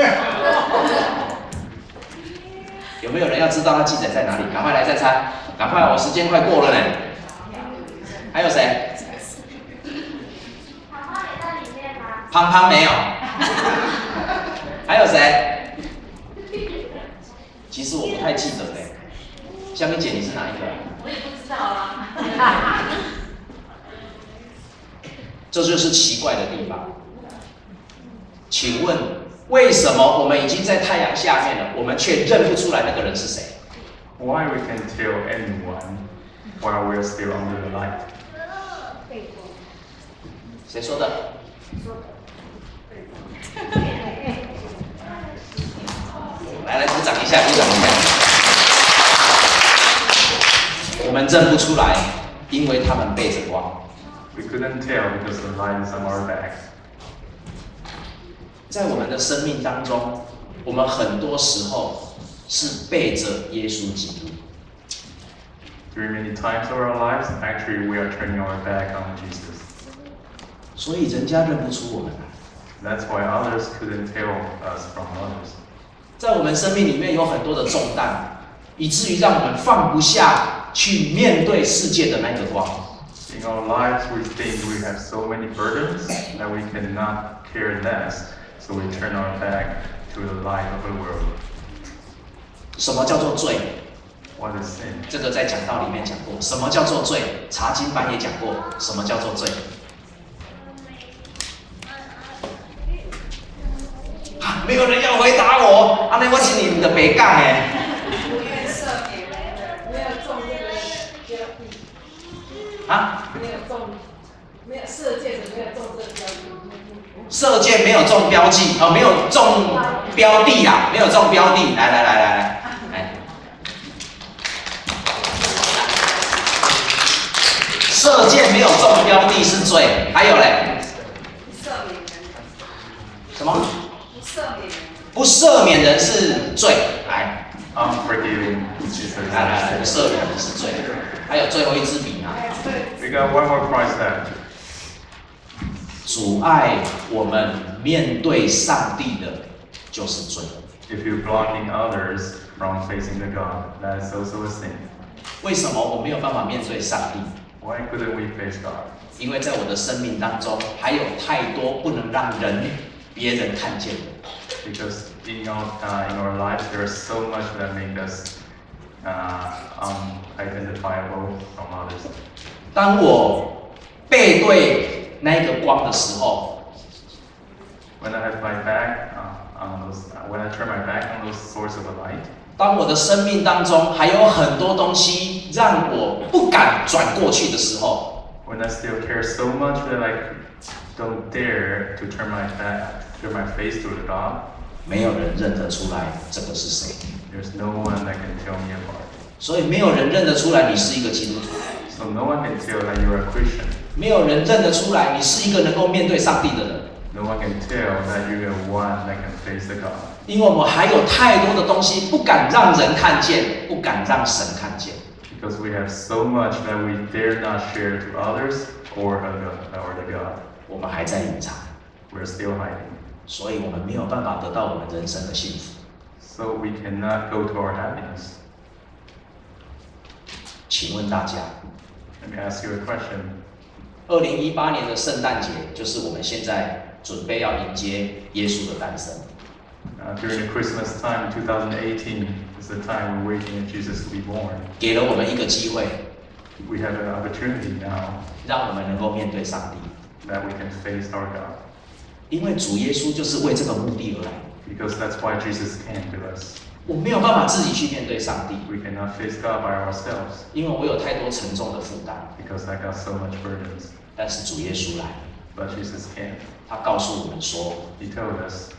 有没有人要知道它记载在哪里？赶快来再猜，赶快，我时间快过了呢。还有谁？胖胖没有。还有谁？其实我不太记得嘞。香米姐，你是哪一个？我也不知道啊。这就是奇怪的地方。请问，为什么我们已经在太阳下面了，我们却认不出来那个人是谁 Why we can tell anyone while we're still under the light? 谁说的？来，鼓掌一下，鼓掌一下。我们认不出来，因为他们背着光。We couldn't tell because the light is on our backs. 在我们的生命当中，我们很多时候是背着耶稣基督。During many times of our lives, actually we are turning our back on Jesus. 所以人家认不出我们。That's why others couldn't tell us from others. 在我们生命里面有很多的重担，以至于让我们放不下去面对世界的那个光。In our lives, we think we have so many burdens that we cannot care less, so we turn our back to the light of the world. 什么叫做罪？ What is sin? 这个在讲道里面讲过。什么叫做罪？查经班也讲过。什么叫做罪？啊，没有人要回答我。啊，那我是你们的北港哎。不愿赦免人，没有中这个标的。啊？没有中，没有射箭的没有中这个标的。射箭没有中标记，没有中标的啦，没有中标的。来。射箭没有中标的是罪，还有嘞？赦免人。什么？不赦免人。不赦免人是罪，来。Unforgiving is 来，不赦免人是罪。还有最后一支笔啊。We got one more prize left. 阻碍我们面对上帝的，就是罪。If you're blocking others from facing the God, that is also a sin. 为什么我没有办法面对上帝？ Why couldn't we face God? 因为在我的生命当中，还有太多不能让别人看见的。Because in our lives, there is so much that make us unidentifiable from others. 当我背对那个光的时候 when I have my back on those, when I turn my back on those sources of light. 当我的生命当中还有很多东西让我不敢转过去的时候 When I still care so much that I don't dare to turn my face to the God. 没有人认得出来这个是谁。 There's no one that can tell me apart. 所以没有人认得出来你是一个基督徒。 So no one can tell that you're a Christian. 没有人认得出来你是一个能够面对上帝的人。 No one can tell that you're one that can face the God. 因为我们还有太多的东西不敢让人看见，不敢让神看见。 Because we have so much that we dare not share to others core of the God. 我们还在隐藏， We're still hiding. 所以我们没有办法得到我们人生的幸福。 So we cannot go to our happiness. 请问大家， Let me ask you a question. 2018年的圣诞节就是我们现在准备要迎接耶稣的诞生。 During the Christmas time, 2018 is the time we're waiting for Jesus to be born. 给了我们一个机会， We have an opportunity now 让我们能够面对上帝， that we can face our God. 因为主耶稣就是为这个目的而来。 Because that's why Jesus came to us. 我没有办法自己去面对上帝， We cannot face God by ourselves 因为我有太多沉重的负担。 because I got so much burdens. 但是主耶稣来， But Jesus came. 他告诉我们说 He told us,：“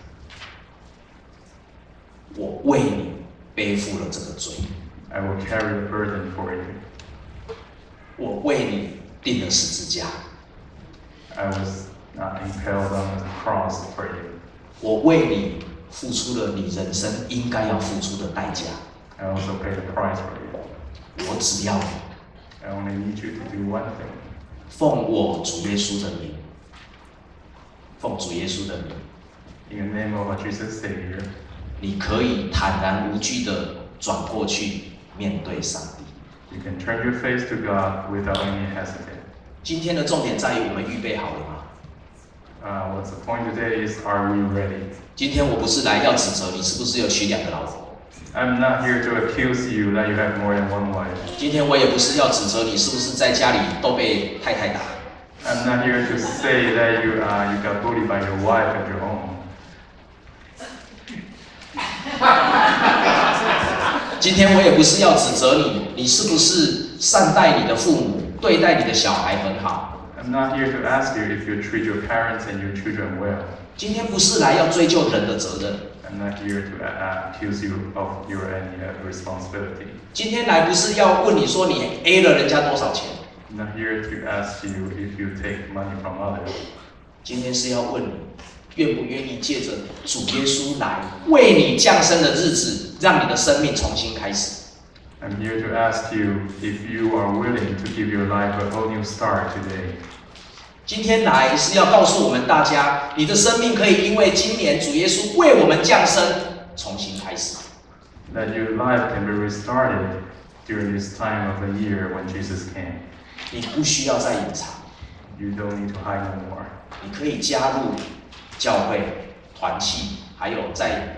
我为你背负了这个罪， I will carry the burden for you. 我为你钉了十字架， I was impaled on the cross for you. 我为你付出了你人生应该要付出的代价。 I also paid the price for you. 我只要你 I only need you to do one thing. 奉我主耶稣的名，奉主耶稣的名， In the name of our Jesus Savior, 你可以坦然无惧的转过去面对上帝。 you can turn your face to God without any hesitation. 今天的重点在于我们预备好了吗？ What's the point today is, are we ready? 今天我不是来要指责你是不是有娶2个老婆， I'm not here to accuse you that you have more than one wife. 今天我也不是要指责你是不是在家里都被太太打。 I'm not here to say that you got bullied by your wife at your home. 今天我也不是要指责你，你是不是善待你的父母，对待你的小孩很好。 I'm not here to ask you if you treat your parents and your children well. 今天不是来要追究人的责任， I'm not here to accuse you of your any responsibility. 今天来不是要问你说你 A 了人家多少钱， I'm not here to ask you if you take money from others. 今天是要问你愿不愿意借着主耶稣来为你降生的日子，让你的生命重新开始。 I'm here to ask you if you are willing to give your life a whole new start today. 今天来是要告诉我们大家，你的生命可以因为今年主耶稣为我们降生，重新开始。 That your life can be restarted during this time of the year when Jesus came. 你不需要再隐藏， You don't need to hide no more. 你可以加入教会、团契，还有在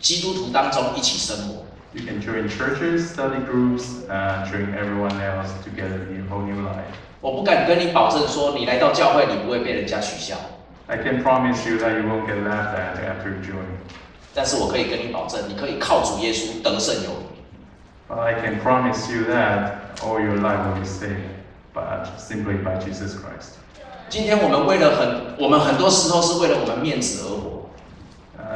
基督徒当中一起生活。 You can join churches, study groups, join everyone else to get a whole new life. 我不敢跟你保证说，你来到教会你不会被人家取笑， I can promise you that you won't get laughed at after you join. 但是我可以跟你保证，你可以靠主耶稣得胜有余。 But I can promise you that all your life will be saved, but simply by Jesus Christ. 今天我们很多时候是为了我们面子而活。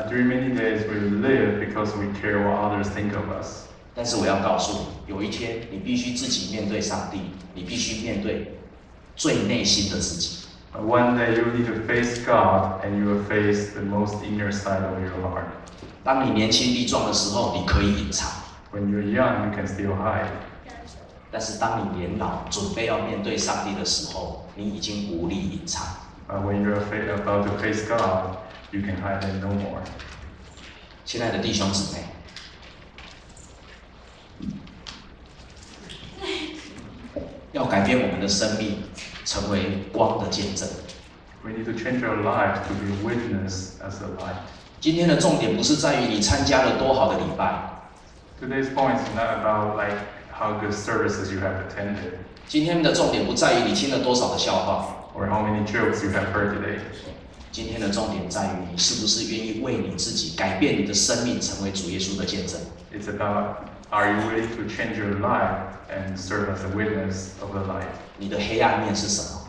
During many days we live because we care what others think of us. 但是我要告诉你，有一天你必须自己面对上帝，你必须面对最内心的自己。 But one day you need to face God and you will face the most inner side of your heart. 当你年轻力壮的时候，你可以隐藏； When you're young, you can still hide. 但是当你年老，准备要面对上帝的时候，你已经无力隐藏。 But when you're about to face God, you can hide it no more. 亲爱的弟兄姊妹，要改变我们的生命，成为光的见证。 We need to change our life to be witness as a light. 今天的重点不是在于你参加了多好的礼拜， Today's point is not about like how good services you have attended 今天的重点不在于你听了多少的笑话， or how many jokes you have heard today. 今天的重点在于你是不是愿意为你自己改变你的生命，成为主耶稣的见证。 It's about, are you willing to change your life and serve as a witness of the light? 你的黑暗面是什么？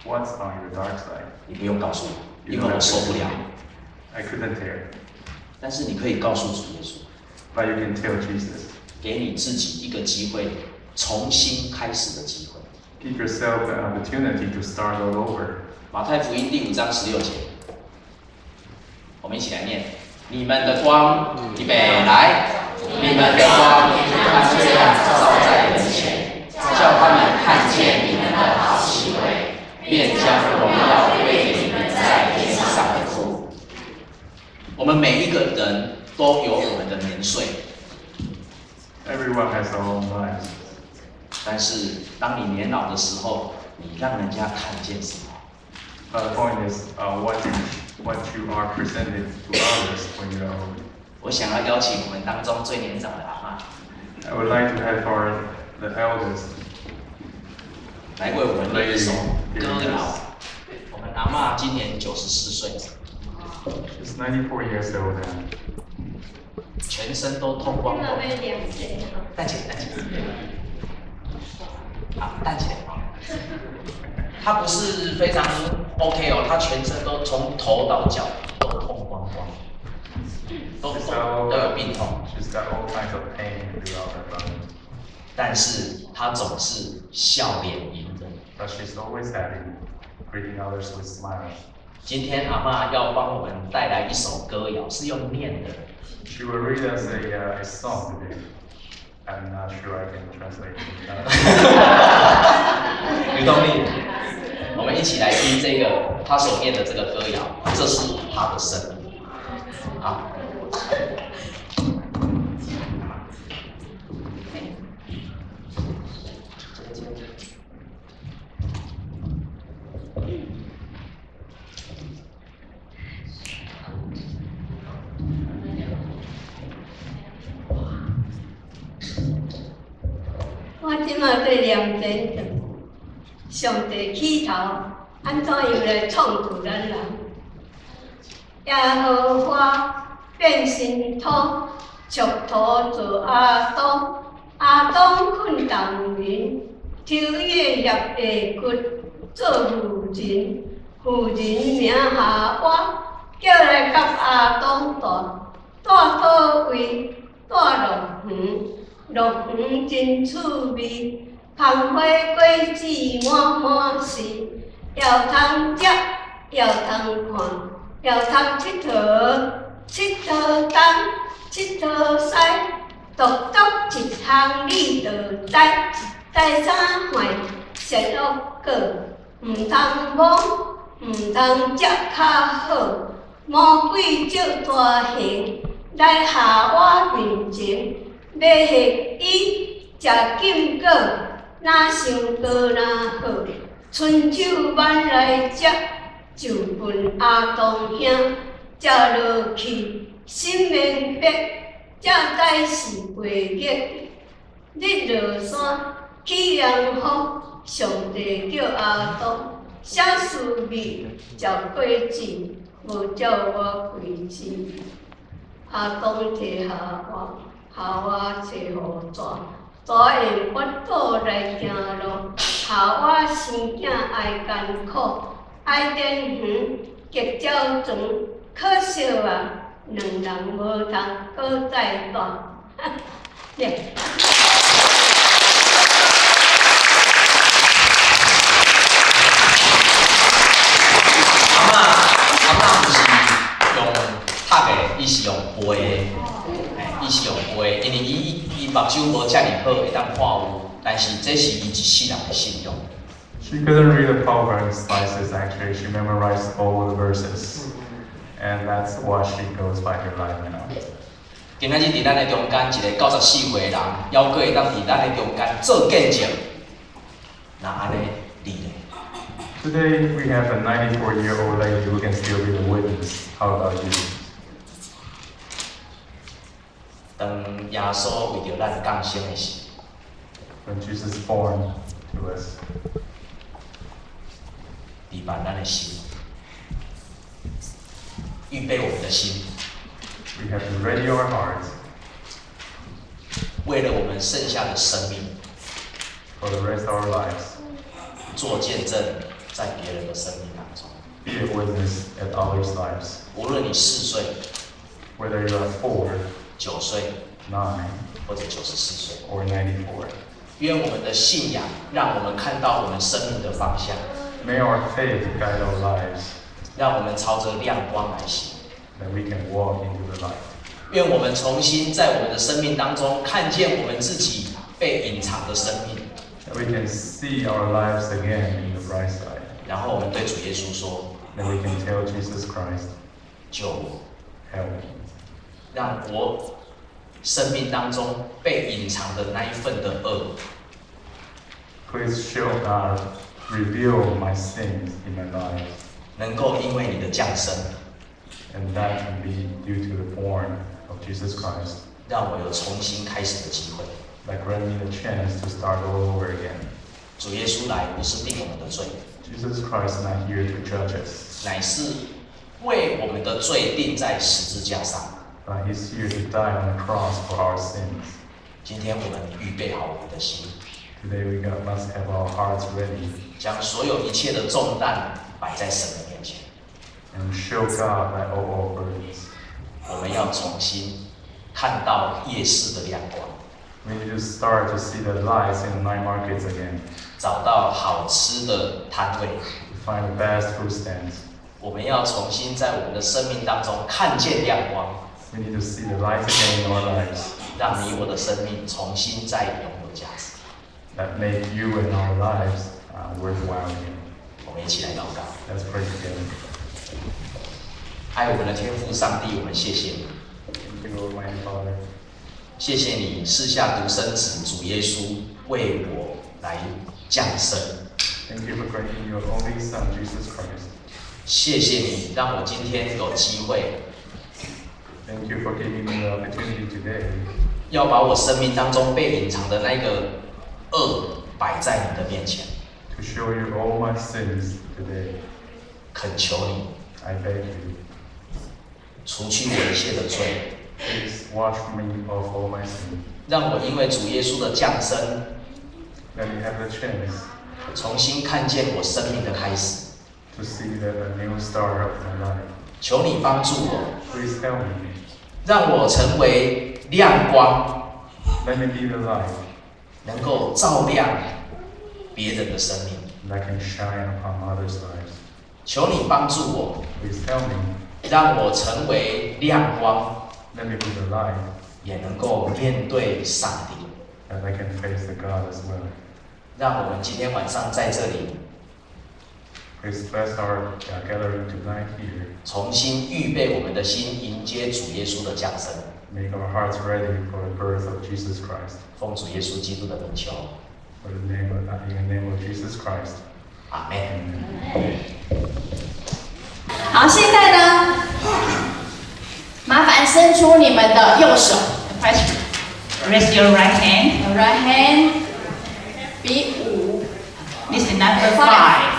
What's on your dark side? 你不用告诉我， You 因为 don't 我 have 受 to 不 tell 了。 me. I couldn't tell. 但是你可以告诉主耶稣， But you can tell Jesus. 给你自己一个机会，重新开始的机会。 Give yourself the opportunity to start all over. 马太福音第5章16节，我们一起来念：你们的光预备来，你们的光像这样照在人前，叫他们看见你们的好行为，便将荣耀归给你们在天上的父。我们每一个人都有我们的年岁。Everyone has their own lives. 但是当你年老的时候，你让人家看见什么？ The point is, what you are presented to others when you're old. 我想要邀请我们当中最年长的阿嬷。I would like to have the elders 来为我们念一首歌谣。我们阿嬷今年94岁。She's 94 years old now. 全身都痛光光。蛋姐。好，蛋姐啊。她不是非常 OK 哦，她全身都从头到脚都痛光光，都有病痛。She's got all kinds of pain throughout her body. 但是她总是笑脸迎人。But she's always happy, greeting others with smiles. 今天阿嬷要帮我们带来一首歌谣，是用念的。She will read us a song today. I'm not sure I can translate it. 吕东丽，我们一起来听这个他所念的这个歌谣，这是他的生命。好。我即马在念经堂，上帝起头，安怎样来创造咱人？耶和华变成土，触土做亚当，亚当困动人，抽伊的叶下骨做妇人，妇人名夏娃，叫来甲亚当住倒位，住乐园。乐园真趣味，芳花果子满是，要通食，要通看，要通佚佗，佚佗东，佚佗西，独独一项你着知，知啥坏，善恶果，毋通摸，毋通食较好，魔鬼照大行，来下我面前。要吓伊食禁果，哪想果哪好，春酒挽来食，就分阿当兄食落去，心免白，这才是回忆。日落山起阳雨，上帝叫阿当写书面，照果子，无照我规矩。阿当摕下我。夏娃找互蛇，蛇用法宝来行路。夏娃生囝爱艰苦，爱电园，结鸟船，可惜啊，两人无通搁再大。阿嬷不是用拍的，伊是用背的。伊是用背，因为伊目睭无遮尔好，会当看有，但是这是伊一世人的信仰。She couldn't read the PowerPoint slides. Actually, she memorized all the verses, and that's what she goes by her life now. 今仔日伫咱的中间，一个94岁的人，还佫会当伫咱的中间做见证，那安尼你呢？ Today we have a 94-year-old lady who can still be the witness. How about you? 当耶稣为着咱降生的时 When Jesus born to us, 礼拜咱的心，预备我们的心， we have to ready our hearts 为了我们剩下的生命， for the rest of our lives. 做见证，在别人的生命当中。 Be a witness at others' lives. 无论你4岁、 Whether you are 4, 9岁、 9, 或者94岁， or 94. 愿我们的信仰让我们看到我们生命的方向。 May our faith guide our lives, 让我们朝着亮光来行。 that we can walk into the light. 愿我们重新在我们的生命当中看见我们自己被隐藏的生命。 That we can see our lives again in the bright side. 然后我们对主耶稣说 Then we can tell Jesus Christ, 救我， help me. 让我生命当中被隐藏的那一份的恶， Please show God, reveal my sins in my life. 能够因为你的降生， And that can be due to the born of Jesus Christ. 让我有重新开始的机会。 That grant me the chance to start all over again. 主耶稣来不是定我们的罪， Jesus Christ is not here to judge us, 乃是为我们的罪定在十字架上。 but He's here to die on the cross for our sins. 今天我们预备好我们的心， Today we must have our hearts ready 将所有一切的重担摆在神的面前。 and show God that all our burdens. 我们要重新看到夜市的亮光， We need to start to see the lights in the night markets again. 找到好吃的摊位。 To find the best food stands. 我们要重新在我们的生命当中看见亮光， We need to see the lights again in our lives 让你我的生命重新再拥有价值。 that make you and our lives worthwhile again. 我们一起来祷告。 Let's pray together. 爱我们的天父上帝，我们谢谢你， Thank you, Lord, my Father. 谢谢你赐下独生子主耶稣为我来降生。 Thank you for granting your only Son, Jesus Christ. 谢谢你让我今天有机会， Thank you for giving me the opportunity today 要把我生命当中被隐藏的那个恶摆在你的面前， to show you all my sins today. 恳求你 I beg you, 除去我一切的罪， please wash me of all my sins. 让我因为主耶稣的降生， Let me have the chance 重新看见我生命的开始。 to see that a new start of my life. 求你帮助我， Please help me. 让我成为亮光， Let me be the light 能够照亮别人的生命。 that can shine upon others' lives. 求你帮助我， Please help me. 让我成为亮光， Let me be the light 也能够面对上帝。 that I can face the God as well. 让我们今天晚上在这里 Please bless our gathering tonight here. 重新预备我们的心，迎接主耶稣的降生。 Make our hearts ready for the birth of Jesus Christ. 奉主耶稣基督的名求， For the name of, in the name of Jesus Christ. 阿门。 好，现在呢，麻烦伸出你们的右手 Raise your right hand. ，right hand，比5， This is number 5.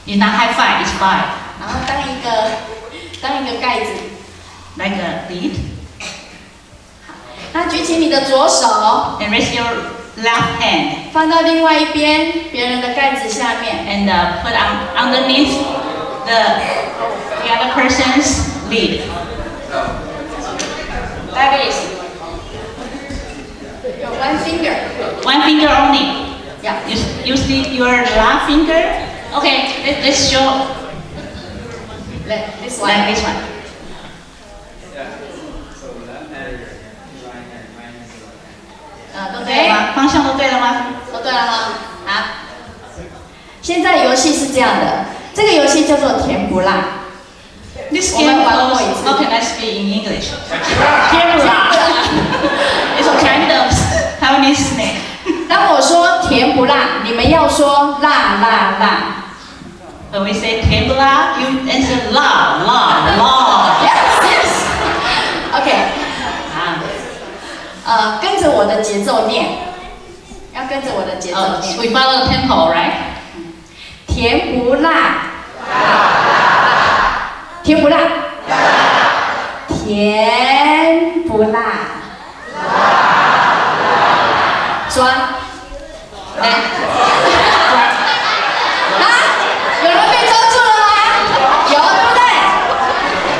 It's not high five, it's 5. 然后当一个盖子。 Like a lid. 那举起你的左手， And raise your left hand 放到另外一边别人的盖子下面。 and put underneath the other person's lid. That is your one finger. One finger only. Yeah. You see your left finger? Okay, let's show Like this one. like this one. Ah, 都对了对吗？方向都对了吗？都对了哈。好，现在游戏是这样的，这个游戏叫做甜不辣。 This 我 game 们玩过 goes, 一次。 how can I speak in English? Tempura. It's a kind of Taiwanese snack. 当我说甜不辣，你们要说辣辣辣。 When we say tempura, you answer la, la, la. Yes, yes. OK， 跟着我的节奏念，要跟着我的节奏 We 念。 follow the tempo, right? 甜不辣，甜不辣，甜不辣，抓。来，啊，有人被抓住了吗？有，对不对？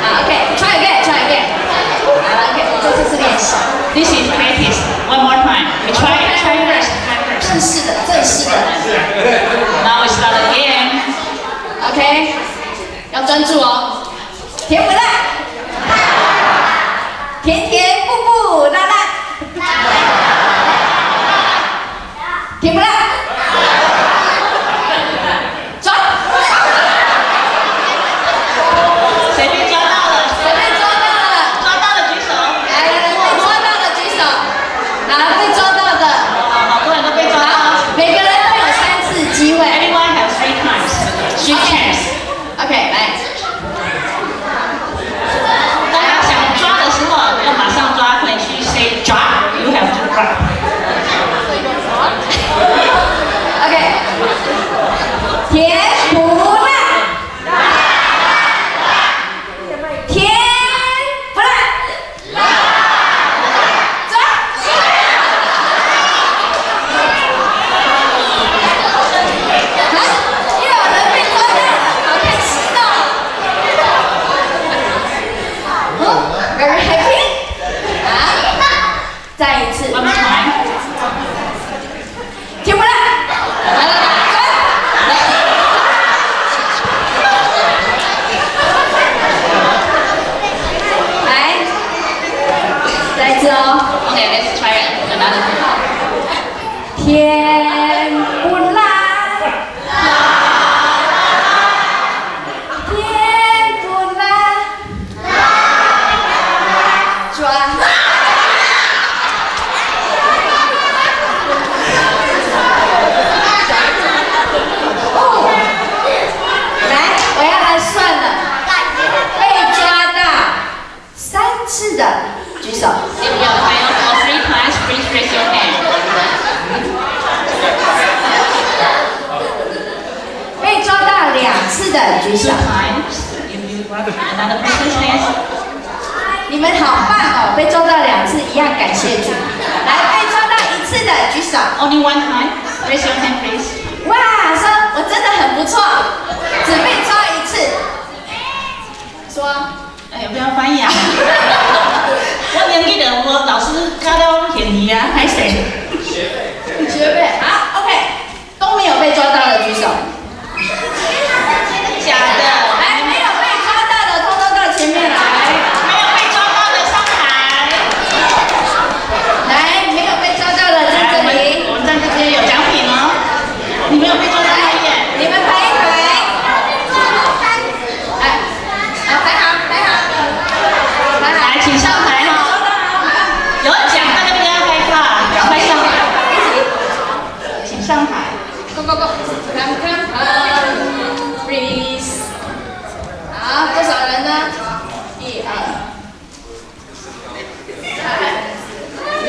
好 ，OK，try again，try again。好 ，OK， 这次是练习。 This is practice. One more time. We try first. Try first. 正式的，正式的。 Now we start again. OK， 要专注哦。甜不辣，甜甜不不辣辣，甜不辣，抓。天不蓝，天不蓝，抓。来，我要来算了，被抓到3次的举手。If you are failed for 3 times, please raise your hand. 被抓到2次的举手。 2 times. If you grab another person's hand. 你们好棒哦！被抓到2次，一样感谢主。来，被抓到1次的举手。 Only 1 time. Raise your hand, please. 哇，说我真的很不错，只被抓1次。说，哎，不要翻译啊！我年纪的，我老师教了便宜啊，还谁？学妹，好 ，OK， 都没有被抓到的举手。假的，来，没有被抓到的，通通到前面来。没有被抓到的上台。来，没有被抓到的在这里。我们在这边有奖品哦。你没有被抓到的耶，你们排一排。哎，好，排好，排好。来，请上台哈。有奖，大家不要害怕，赶快上台。请上台。Go go go！ Come come come！ Freeze！ 好，多少人呢？1、2、3、4、5、6、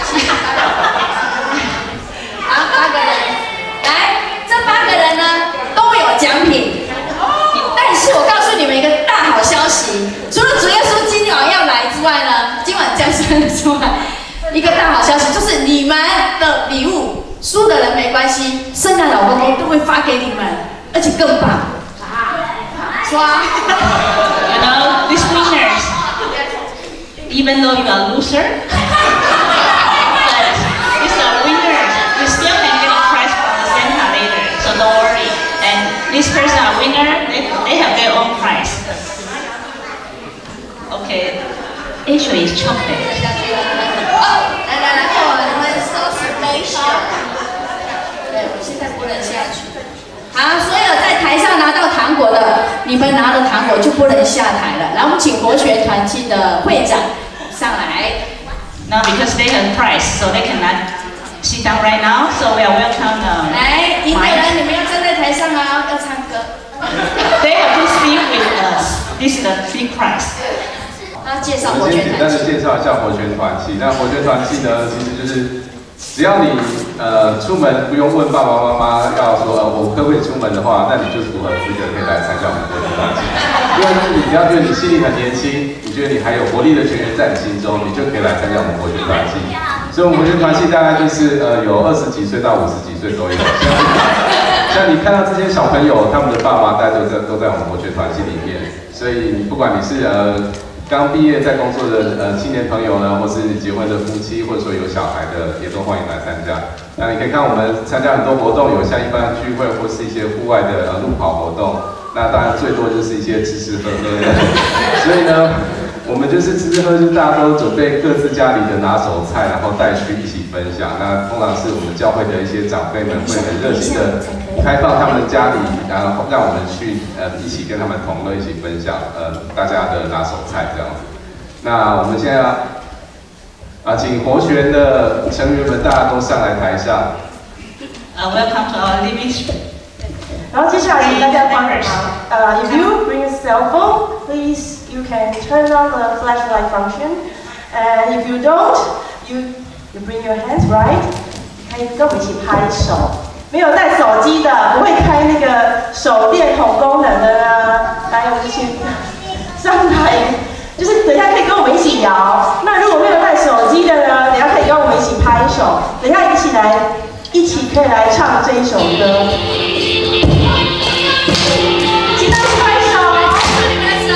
7、8。好，8个人。来，这8个人呢都有奖品，但是我告诉你们一个大好消息，除了主耶稣今晚要来之外呢，今晚降生之外，一个大好消息就是你们的礼物。输的人没关系，圣诞老公公都会发给你们，而且更棒。刷。You know, these winners, even though you are loser, but it's a winner. You still can get a prize from the Santa later, so don't worry. And this person are winner, they have their own prize. Okay, Asia is chocolate. 来，你们so special。对，我现在不能下去。好，所有在台上拿到糖果的，你们拿了糖果就不能下台了。来，我们请活泉团契的会长上来。Now because they have prize, so they cannot sit down right now. So we are welcome. 来，赢的人你们要站在台上啊，要唱歌。They have to speak with us. This is the big prize. 他介绍我活先简单的泉团契。介绍一下活泉团契。那活泉团契呢，其实就是只要你出门不用问爸爸妈妈要说我可不可以出门的话，那你就符合资格可以来参加我们活泉团契。因为你只要觉得你心里很年轻，你觉得你还有活力的泉源在你心中，你就可以来参加我们活泉团契。所以我们活泉团契大概就是有20几岁到50几岁都有。像你看到这些小朋友，他们的爸妈大家都在我们活泉团契里面，所以不管你是刚毕业在工作的青年朋友呢，或是结婚的夫妻，或者说有小孩的，也都欢迎来参加。那你可以看我们参加很多活动，有像一般聚会或是一些户外的路跑活动。那当然最多就是一些吃吃喝喝的。所以呢，我们就是吃吃喝，就大家都准备各自家里的拿手菜，然后带去一起分享。那通常是我们教会的一些长辈们会很热心的开放他们的家里，然后让我们去一起跟他们同乐，一起分享大家的拿手菜这样子。那我们现在请活泉的成员们大家都上来台上。Welcome to our living stream. 然后接下来请大家帮忙。If you bring a cell phone, please you can turn on the flashlight function. And if you don't, you bring your hands right. 可以跟我们一起拍手。没有带手机的，不会开那个手电筒功能的呢，来，我们请上台，就是等一下可以跟我们一起摇。那如果没有带手机的呢，等一下可以跟我们一起拍手，等一下一起可以来唱这一首歌。请大家拍手，拍手。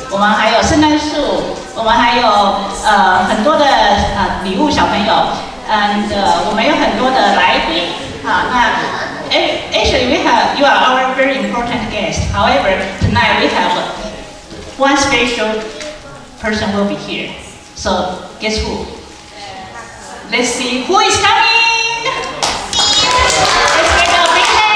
我们还有圣诞树，我们还有很多的礼物小朋友，and 我们有很多的来宾啊。那 actually you are our very important guest. However, tonight we have one special person will be here. So guess who? Let's see who is coming. Let's make a big hand.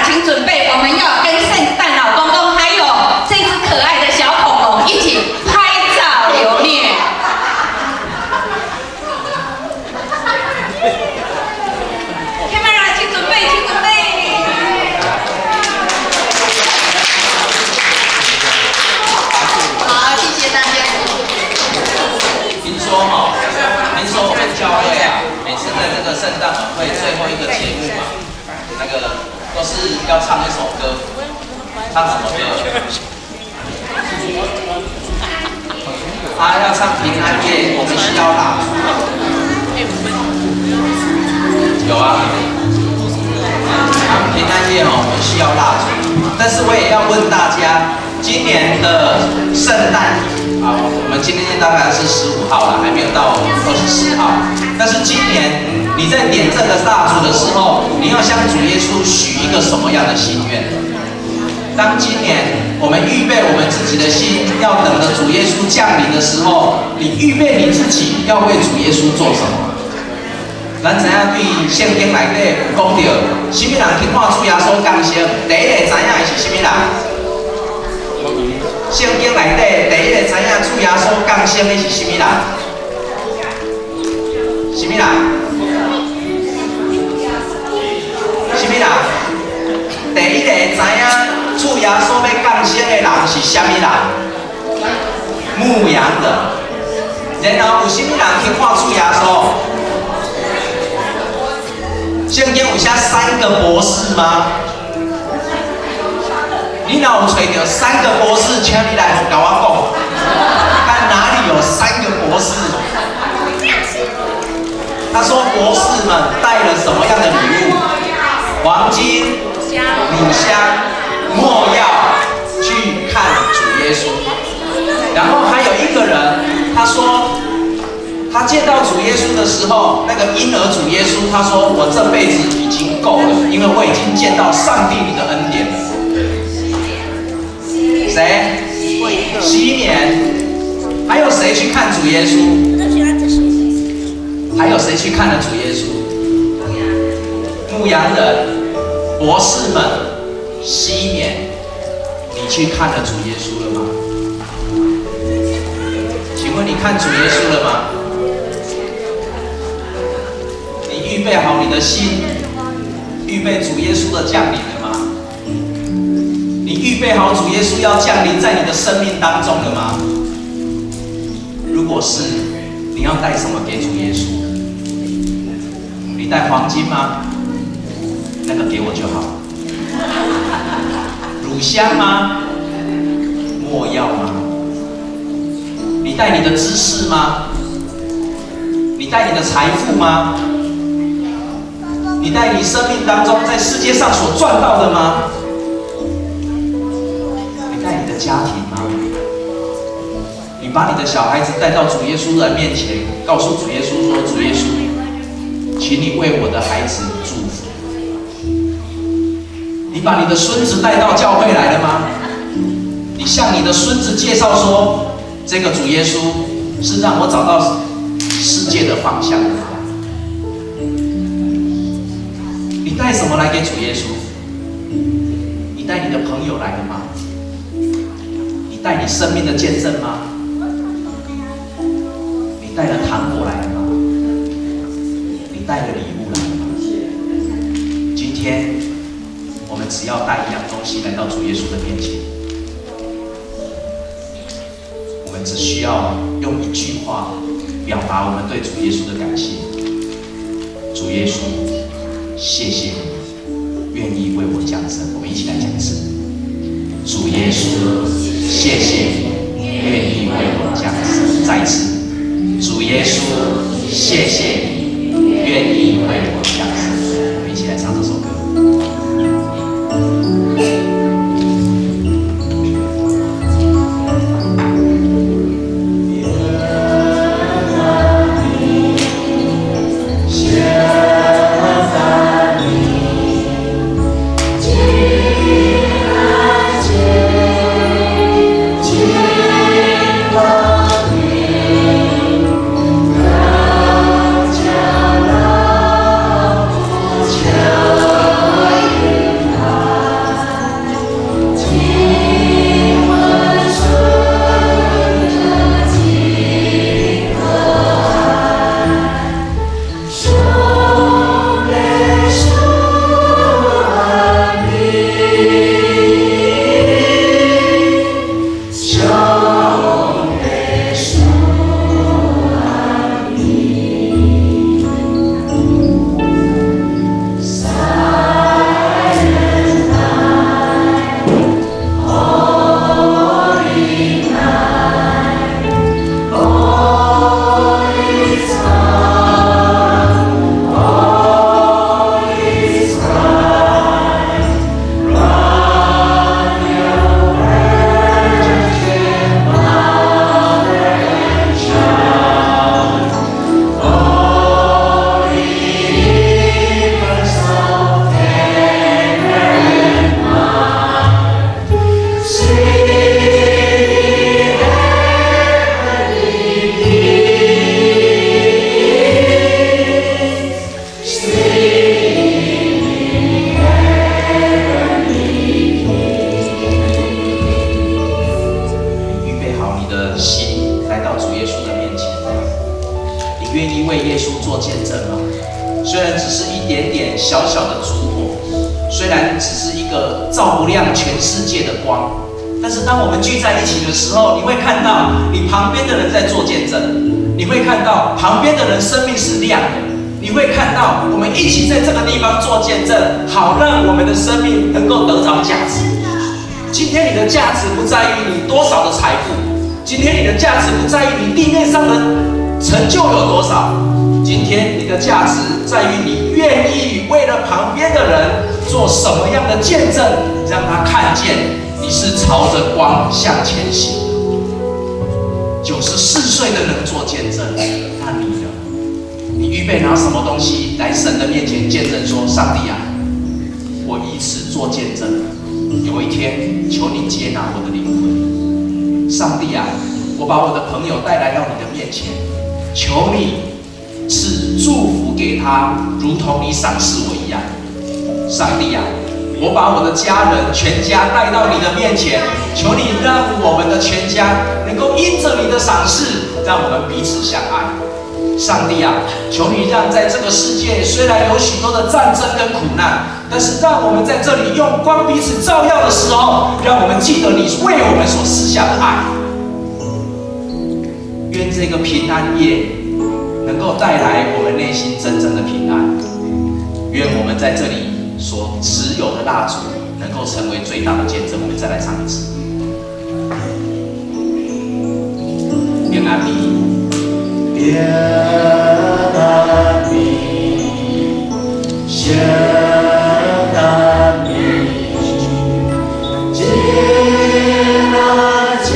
请要唱一首歌，唱什么歌？要唱平安夜，我们需要蜡烛。有啊，平安夜我们需要蜡烛。但是我也要问大家，今年的圣诞我们今天大概是15号了，还没有到24号。但是今年你在点这个蜡烛的时候，你要向主耶稣许一个什么样的心愿？当今年我们预备我们自己的心，要等着主耶稣降临的时候，你预备你自己要为主耶稣做什么？咱知影对圣经内底有讲到，什么人去看主耶稣降生，第一个知影的是什么人？圣经内底第一个知影主耶稣降生的是什么人？什么人？什么人？第一个知影主耶稣要降生的人是什么人？牧羊人。然后有什么人去看主耶稣？圣经有写3个博士吗？你若有找到3个博士，请你来跟我讲，看哪里有3个博士？他说博士们带了什么样的礼物？黄金、乳香、没药，去看主耶稣。然后还有一个人，他说他见到主耶稣的时候，那个婴儿主耶稣，他说我这辈子已经够了，因为我已经见到上帝你的恩典了。谁？西缅。还有谁去看主耶稣？还有谁去看了主耶稣？牧羊人、博士们、西缅，你去看了主耶稣了吗？请问你看主耶稣了吗？你预备好你的心，预备主耶稣的降临了吗？你预备好主耶稣要降临在你的生命当中了吗？如果是，你要带什么给主耶稣？你带黄金吗？那个给我就好。乳香吗？没药吗？你带你的知识吗？你带你的财富吗？你带你生命当中在世界上所赚到的吗？你带你的家庭吗？你把你的小孩子带到主耶稣的面前，告诉主耶稣说：“主耶稣，请你为我的孩子祝福。”你把你的孙子带到教会来了吗？你向你的孙子介绍说：“这个主耶稣是让我找到世界的方向的。”你带什么来给主耶稣？你带你的朋友来了吗？你带你生命的见证吗？你带了糖果来了吗？你带了礼物来了吗？今天我们只要带一样东西来到主耶稣的面前，我们只需要用一句话表达我们对主耶稣的感谢。主耶稣，谢谢你愿意为我降生。我们一起来讲一次。主耶稣，谢谢你愿意为我降生。再一次。主耶稣，谢谢你愿意为我降生。我们一起来唱这首歌。啦小小的烛火，虽然只是一个照不亮全世界的光，但是当我们聚在一起的时候，你会看到你旁边的人在做见证，你会看到旁边的人生命是亮的，你会看到我们一起在这个地方做见证，好让我们的生命能够得着价值。今天你的价值不在于你多少的财富，今天你的价值不在于你地面上的成就有多少，今天你的价值在于你愿意为了旁边的人做什么样的见证，让他看见你是朝着光向前行的。94岁的人做见证，那你呢？你预备拿什么东西来神的面前见证说：上帝啊，我以此做见证，有一天求你接纳我的灵魂。上帝啊，我把我的朋友带来到你的面前，求你赐祝福给他，如同你赏识我一样。上帝啊，我把我的家人全家带到你的面前，求你让我们的全家能够因着你的赏识，让我们彼此相爱。上帝啊，求你让在这个世界虽然有许多的战争跟苦难，但是让我们在这里用光彼此照耀的时候，让我们记得你为我们所施下的爱。愿这个平安夜能够带来我们内心真正的平安。愿我们在这里所持有的蜡烛能够成为最大的见证。我们再来唱一次。平安米，平安米，平安米，今那见。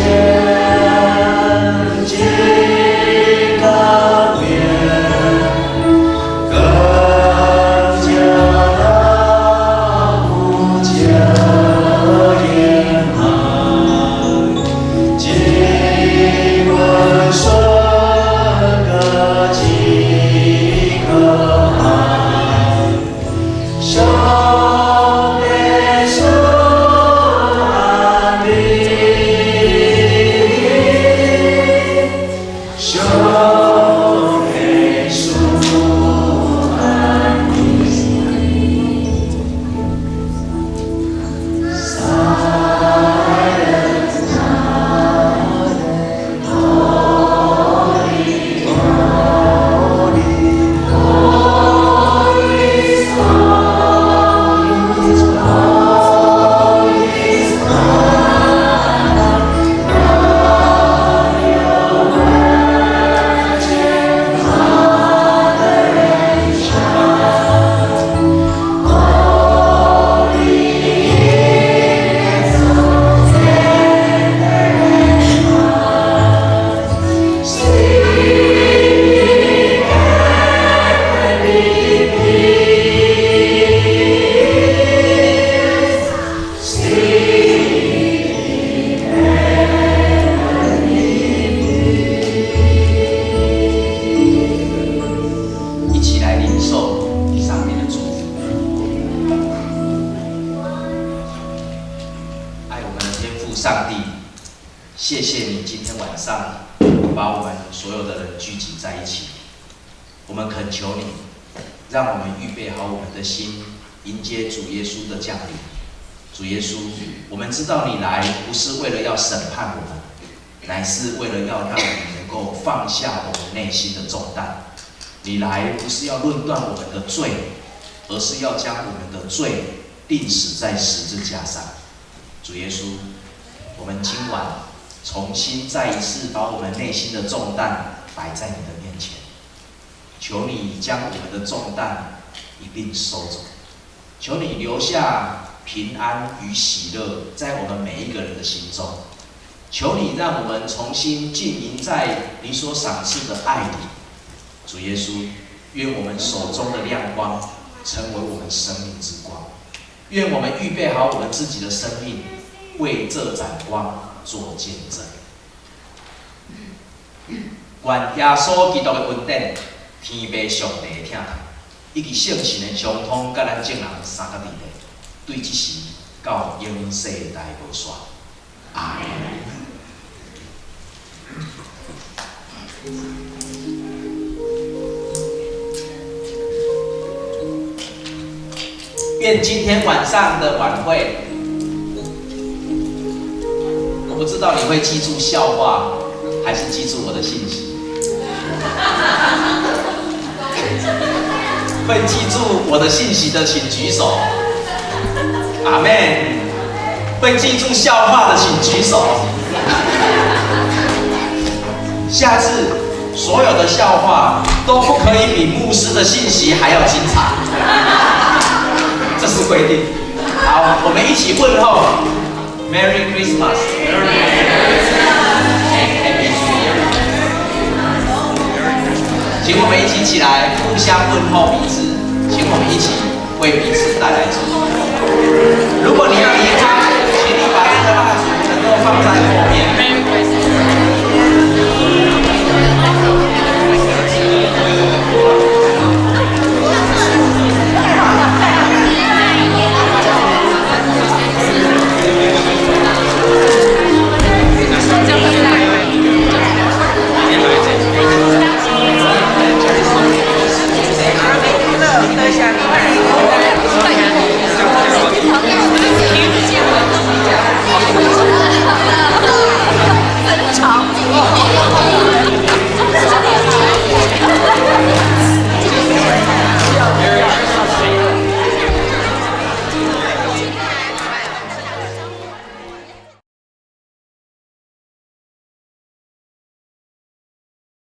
知道你来不是为了要审判我们，乃是为了要让你能够放下我们内心的重担。你来不是要论断我们的罪，而是要将我们的罪钉死在十字架上。主耶稣，我们今晚重新再一次把我们内心的重担摆在你的面前，求你将我们的重担一并收走，求你留下平安与喜乐在我们每一个人的心中，求你让我们重新浸淫在你所赏赐的爱里。主耶稣，愿我们手中的亮光成为我们生命之光，愿我们预备好我们自己的生命，为这盏光做见证。愿耶稣基督的恩典、天父上帝的疼痛，以及圣神的相通，甲咱众人三个伫咧。对这时到永世代无煞，阿门。愿今天晚上的晚会，我不知道你会记住笑话，还是记住我的信息。会记住我的信息的，请举手。阿们。会记住笑话的，请举手。下次所有的笑话都不可以比牧师的信息还要精彩，这是规定。好，我们一起问候 ，Merry Christmas， Happy New Year。请我们一起起来，互相问候彼此，请我们一起为彼此带来祝福。如果你要离开，请你把这个蜡烛能够放在后面。得下你。